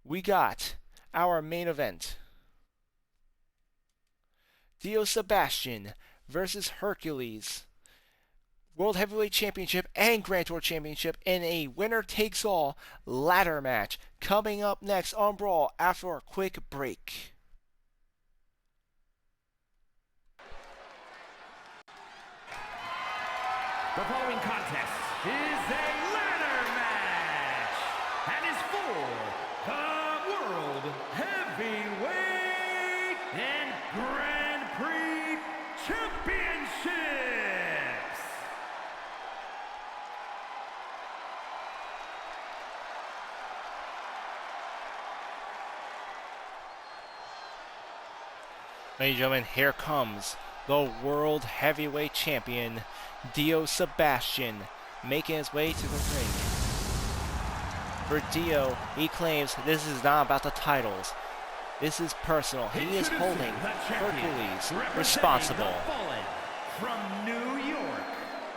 we got our main event. Dio Sebation versus Hercules. World Heavyweight Championship and Grand Tour Championship in a winner-takes-all ladder match. Coming up next on Brawl after a quick break. The following contest is a ladder match and is for the World Heavyweight and Grand Prix Championships. Ladies and gentlemen, here comes the World Heavyweight Champion, Dio Sebation, making his way to the ring. For Dio, he claims this is not about the titles. This is personal. He is holding Hercules responsible. From New York,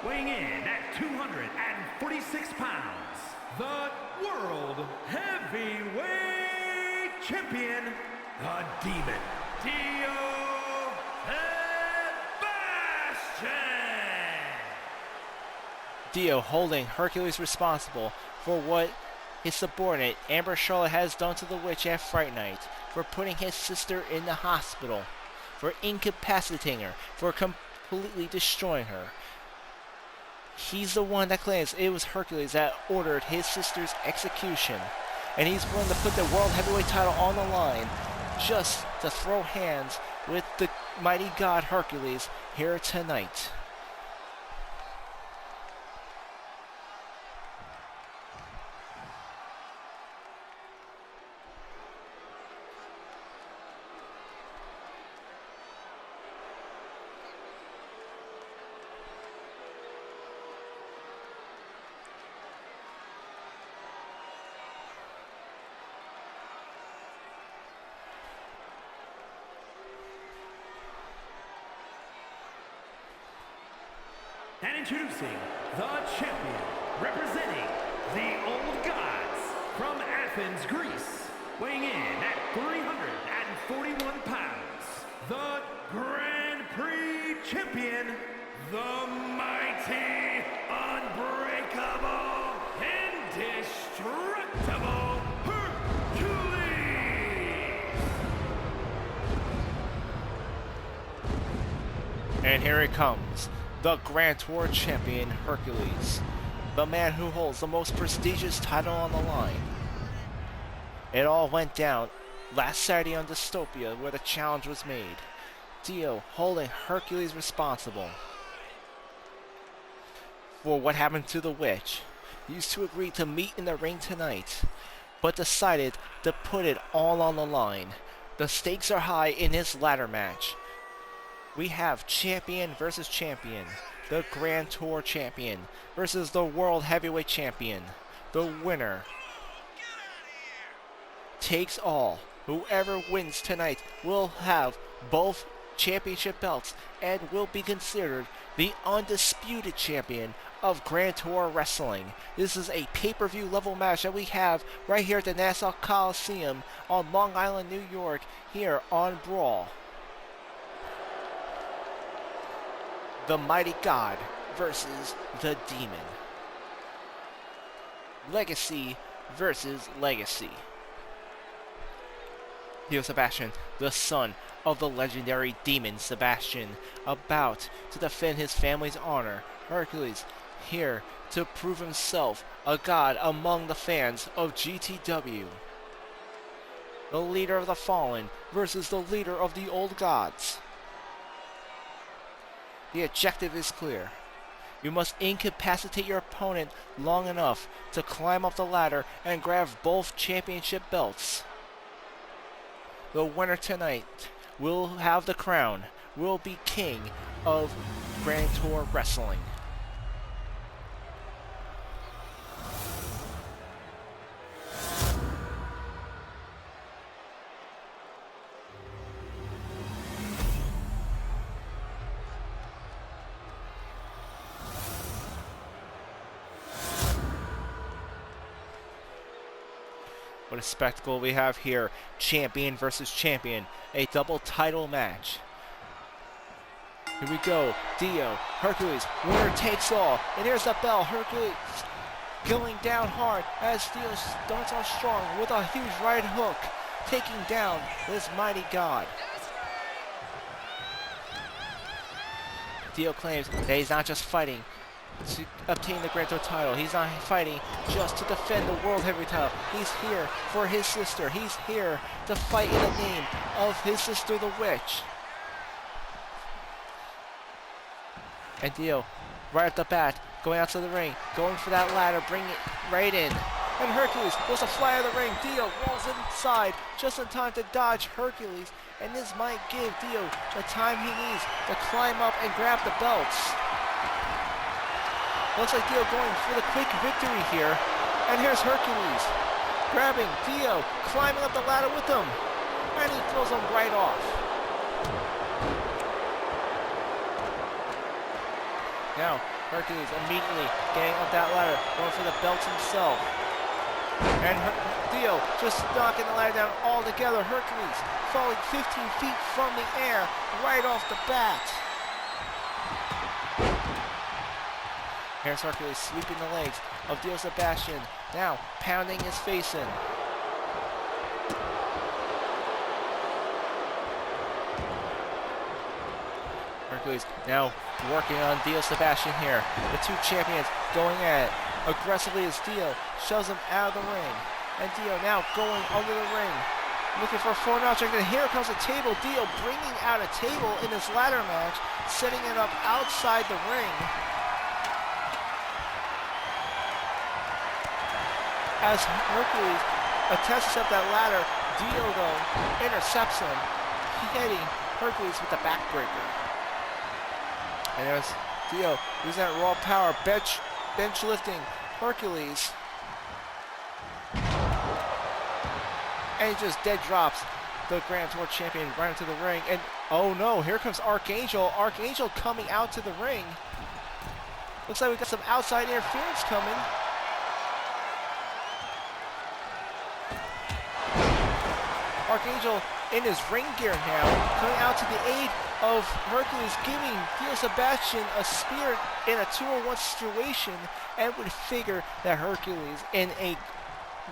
weighing in at 246 pounds, the World Heavyweight Champion, the Demon, Dio Sebation. Dio holding Hercules responsible for what his subordinate Amber Charlotte has done to the Witch at Fright Night, for putting his sister in the hospital, for incapacitating her, for completely destroying her. He's the one that claims it was Hercules that ordered his sister's execution, and he's willing to put the World Heavyweight title on the line just to throw hands with the mighty god Hercules here tonight. And introducing the champion, representing the Old Gods from Athens, Greece, weighing in at 341 pounds, the Grand Prix champion, the mighty, unbreakable, indestructible Hercules! And here he comes, the Grand Tour champion Hercules, the man who holds the most prestigious title on the line. It all went down last Saturday on Dystopia, where the challenge was made. Dio holding Hercules responsible for what happened to the Witch. These two agreed to meet in the ring tonight, but decided to put it all on the line. The stakes are high in this ladder match. We have champion versus champion, the Grand Tour champion versus the World Heavyweight champion. The winner takes all. Whoever wins tonight will have both championship belts and will be considered the undisputed champion of Grand Tour Wrestling. This is a pay-per-view level match that we have right here at the Nassau Coliseum on Long Island, New York, here on Brawl. The mighty god versus the demon. Legacy versus legacy. Dio Sebation, the son of the legendary demon Sebation, about to defend his family's honor. Hercules, here to prove himself a god among the fans of GTW. The leader of the fallen versus the leader of the old gods. The objective is clear. You must incapacitate your opponent long enough to climb up the ladder and grab both championship belts. The winner tonight will have the crown, will be king of Grand Tour Wrestling. What a spectacle we have here. Champion versus champion. A double title match. Here we go. Dio, Hercules, winner takes all. And here's the bell. Hercules going down hard as Dio starts off strong with a huge right hook, taking down this mighty god. Dio claims that he's not just fighting to obtain the Grand Tour title. He's not fighting just to defend the World Heavyweight title. He's here for his sister. He's here to fight in the name of his sister, the Witch. And Dio, right at the bat, going out to the ring, going for that ladder, bring it right in. And Hercules goes to fly out of the ring. Dio rolls inside just in time to dodge Hercules. And this might give Dio the time he needs to climb up and grab the belts. Looks like Dio going for the quick victory here. And here's Hercules grabbing Dio, climbing up the ladder with him. And he throws him right off. Now, Hercules immediately getting up that ladder, going for the belts himself. And Dio just knocking the ladder down altogether. Hercules falling 15 feet from the air right off the bat. Here's Hercules sweeping the legs of Dio Sebation, now pounding his face in. Hercules now working on Dio Sebation here. The two champions going at it aggressively as Dio shoves him out of the ring. And Dio now going under the ring, looking for a foreign object. And here comes a table. Dio bringing out a table in this ladder match, setting it up outside the ring. As Hercules attempts to set that ladder, Dio though intercepts him, hitting Hercules with the backbreaker. And there's Dio using that raw power, bench lifting Hercules. And he just dead drops the Grand Tour champion right into the ring. And oh no, here comes Archangel. Archangel coming out to the ring. Looks like we got some outside interference coming. Archangel in his ring gear now, coming out to the aid of Hercules, giving Dio Sebation a spear in a 2-on-1 situation, and would figure that Hercules, in a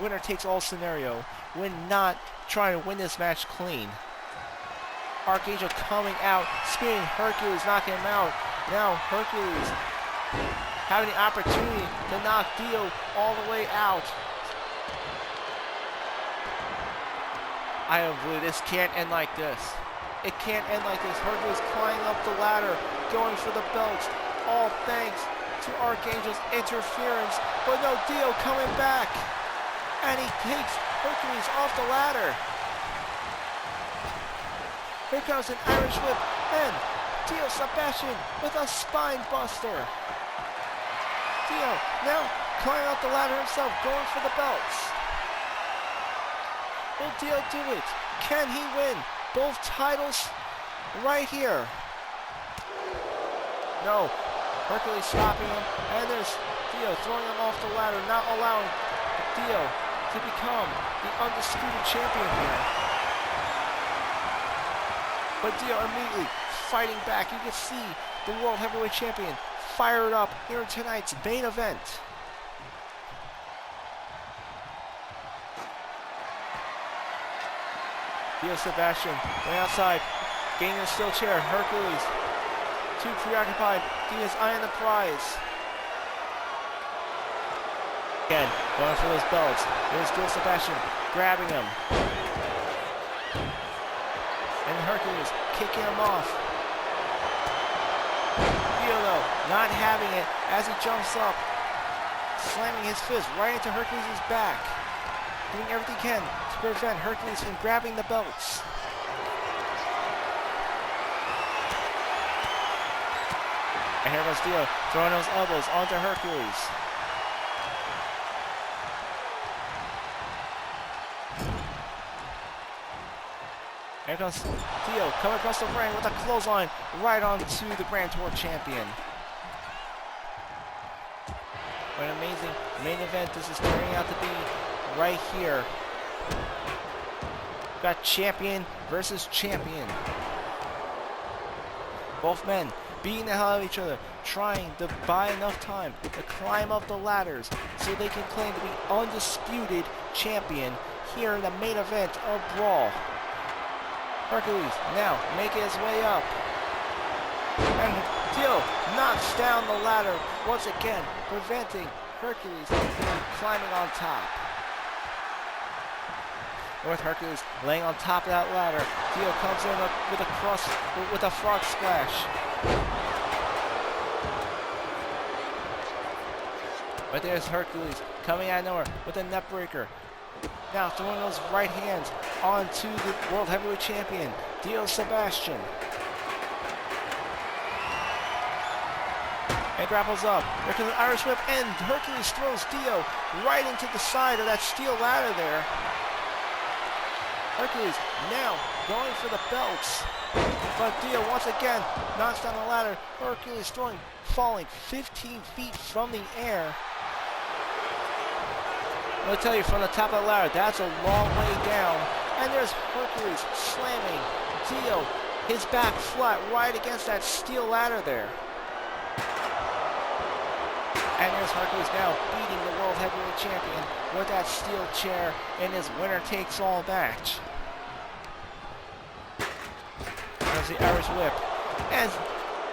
winner-takes-all scenario, would not try to win this match clean. Archangel coming out, spearing Hercules, knocking him out. Now Hercules having the opportunity to knock Dio all the way out. I don't believe this can't end like this. It can't end like this. Hercules climbing up the ladder, going for the belts, all thanks to Archangel's interference. But no, Dio coming back, and he takes Hercules off the ladder. Here comes an Irish whip, and Dio Sebation with a spine buster. Dio now climbing up the ladder himself, going for the belts. Will Dio do it? Can he win both titles right here? No. Hercules stopping him, and there's Dio throwing him off the ladder, not allowing Dio to become the undisputed champion here. But Dio immediately fighting back. You can see the World Heavyweight Champion fired up here in tonight's main event. Dio Sebation going outside, gaining a steel chair. Hercules too preoccupied, getting his eye on the prize. Again, going for those belts. There's Dio Sebation grabbing him. And Hercules kicking him off. Dio though, not having it as he jumps up, slamming his fist right into Hercules' back, doing everything he can to prevent Hercules from grabbing the belts. And here goes Dio throwing those elbows onto Hercules. Here comes Dio coming across the ring with a clothesline right onto the Grand Tour champion. What an amazing main event this is turning out to be right here. We've got champion versus champion. Both men beating the hell out of each other, trying to buy enough time to climb up the ladders so they can claim to be undisputed champion here in the main event of Brawl. Hercules now making his way up. And Dio knocks down the ladder once again, preventing Hercules from climbing on top. With Hercules laying on top of that ladder, Dio comes in with a frog splash. But there's Hercules coming out of nowhere with a net breaker. Now throwing those right hands onto the World Heavyweight Champion, Dio Sebation. And grapples up. There comes an Irish whip, and Hercules throws Dio right into the side of that steel ladder there. Hercules now going for the belts. But Dio once again knocks down the ladder. Hercules falling 15 feet from the air. I'll tell you, from the top of the ladder, that's a long way down. And there's Hercules slamming Dio, his back flat right against that steel ladder there. And there's Hercules now beating the World Heavyweight Champion with that steel chair in his winner-takes-all match. There's the Irish whip. And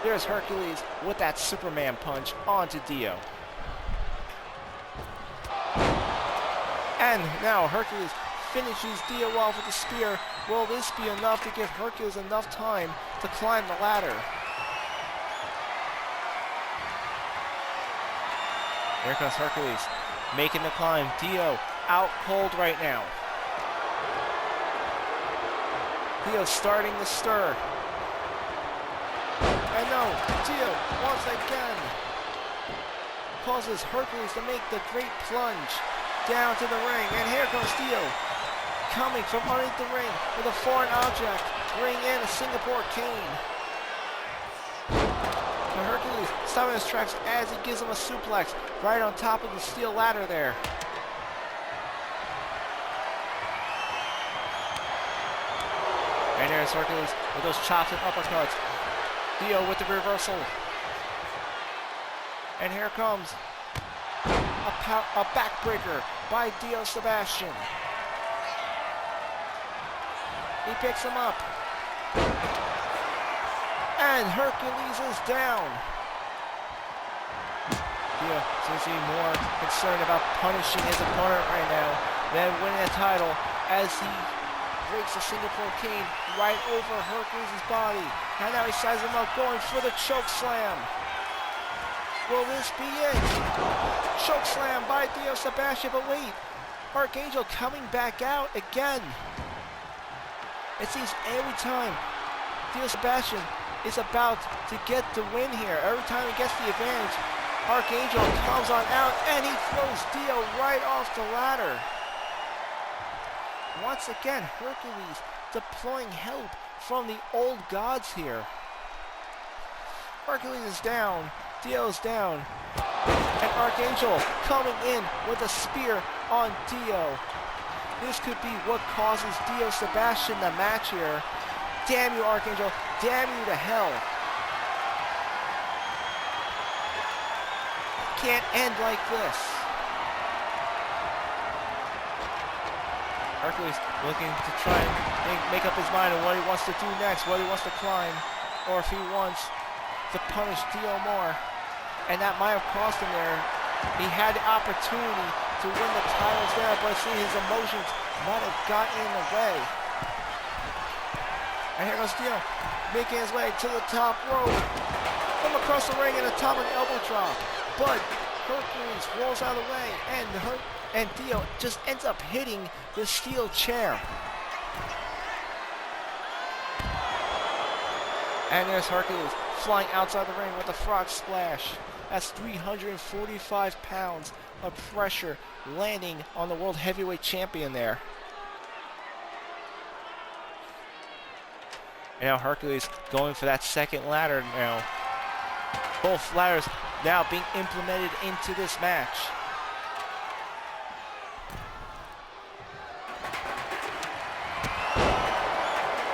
there's Hercules with that Superman punch onto Dio. And now Hercules finishes Dio off with a spear. Will this be enough to give Hercules enough time to climb the ladder? Here comes Hercules, making the climb. Dio out cold right now. Dio starting to stir. And no, Dio once again causes Hercules to make the great plunge down to the ring. And here comes Dio, coming from underneath the ring with a foreign object, bringing in a Singapore cane. But Hercules stopping his tracks as he gives him a suplex right on top of the steel ladder there. And there's Hercules with those chops and uppercuts. Dio with the reversal. And here comes a backbreaker by Dio Sebation. He picks him up. And Hercules is down. Dio seems to be more concerned about punishing his opponent right now than winning a title as he breaks the Singapore cane right over Hercules' body. And now he sizes him up, going for the choke slam. Will this be it? Choke slam by Dio Sebation, but wait, Archangel coming back out again. It seems every time Dio Sebation is about to get the win here, every time he gets the advantage, Archangel comes on out and he throws Dio right off the ladder. Once again, Hercules deploying help from the old gods here. Hercules is down, Dio's down, and Archangel coming in with a spear on Dio. This could be what causes Dio Sebation the match here. Damn you, Archangel, damn you to hell. Can't end like this. Hercules looking to try and make up his mind on what he wants to do next, whether he wants to climb, or if he wants to punish Dio more. And that might have cost him there. He had the opportunity to win the titles there, but see, his emotions might have gotten in the way. And here goes Dio, making his way to the top rope. From across the ring and a top of the elbow drop. But Hercules rolls out of the way, and Dio just ends up hitting the steel chair. And there's Hercules flying outside the ring with a frog splash. That's 345 pounds of pressure landing on the World Heavyweight Champion there. And now Hercules going for that second ladder now. Both ladders now being implemented into this match.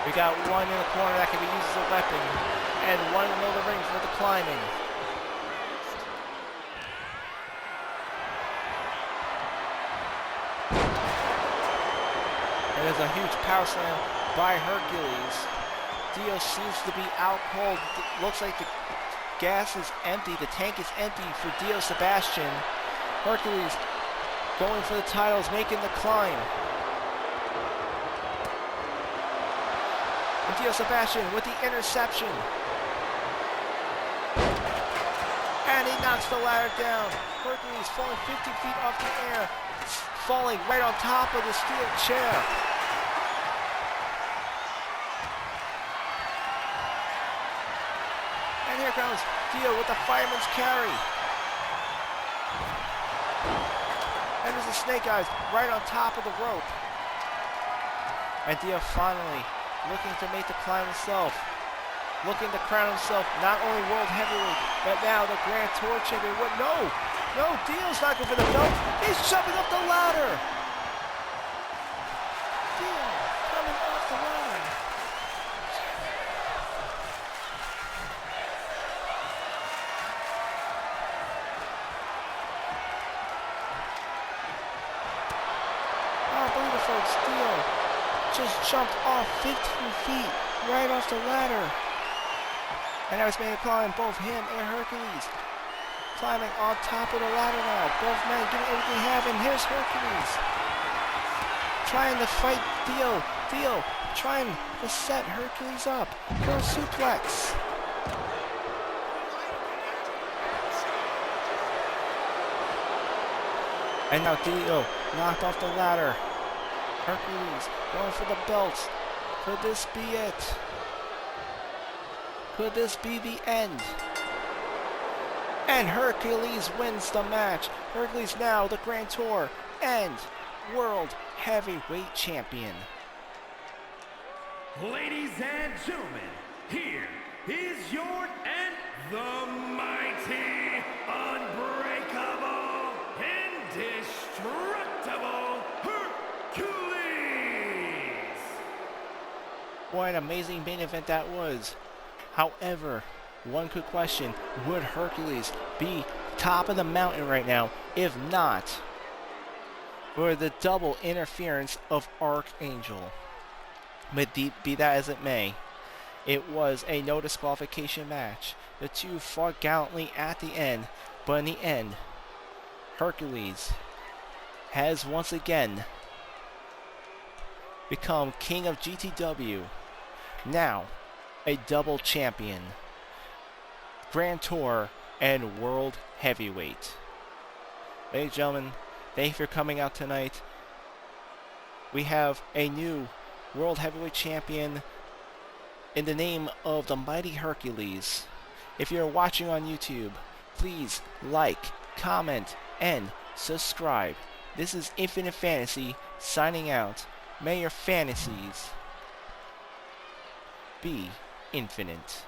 We got one in the corner that can be used as a weapon, and one in the middle of the ring for the climbing. And there's a huge power slam by Hercules. Dio seems to be out cold. Looks like the gas is empty. The tank is empty for Dio Sebation. Hercules going for the titles, making the climb. And Dio Sebation with the interception. And he knocks the ladder down. Hercules falling 50 feet off the air, falling right on top of the steel chair. And here comes Dio with the fireman's carry. And there's the snake eyes right on top of the rope. And Dio finally looking to make the climb himself. Looking to crown himself not only world heavyweight, but now the Grand Tour champion. What? No, Dio's not going for the belt. He's jumping up the ladder. Dio coming off the ladder. Oh, believe it, folks. Dio just jumped off 15 feet right off the ladder. And now he's made a climb, both him and Hercules climbing on top of the ladder now. Both men giving everything they have, and here's Hercules trying to fight Dio. Dio trying to set Hercules up. Girl suplex. And now Dio knocked off the ladder. Hercules going for the belts. Could this be it? Could this be the end? And Hercules wins the match. Hercules now the Grand Tour and World Heavyweight Champion. Ladies and gentlemen, here is your and the mighty, unbreakable, indestructible Hercules! What an amazing main event that was. However, one could question, would Hercules be top of the mountain right now if not for the double interference of Archangel? But be that as it may, it was a no disqualification match. The two fought gallantly at the end, but in the end, Hercules has once again become king of GTW. Now, a double champion, Grand Tour, and World Heavyweight. Ladies and gentlemen, thank you for coming out tonight. We have a new World Heavyweight Champion in the name of the mighty Hercules. If you're watching on YouTube, please like, comment, and subscribe. This is Infinite Fantasy signing out. May your fantasies be infinite.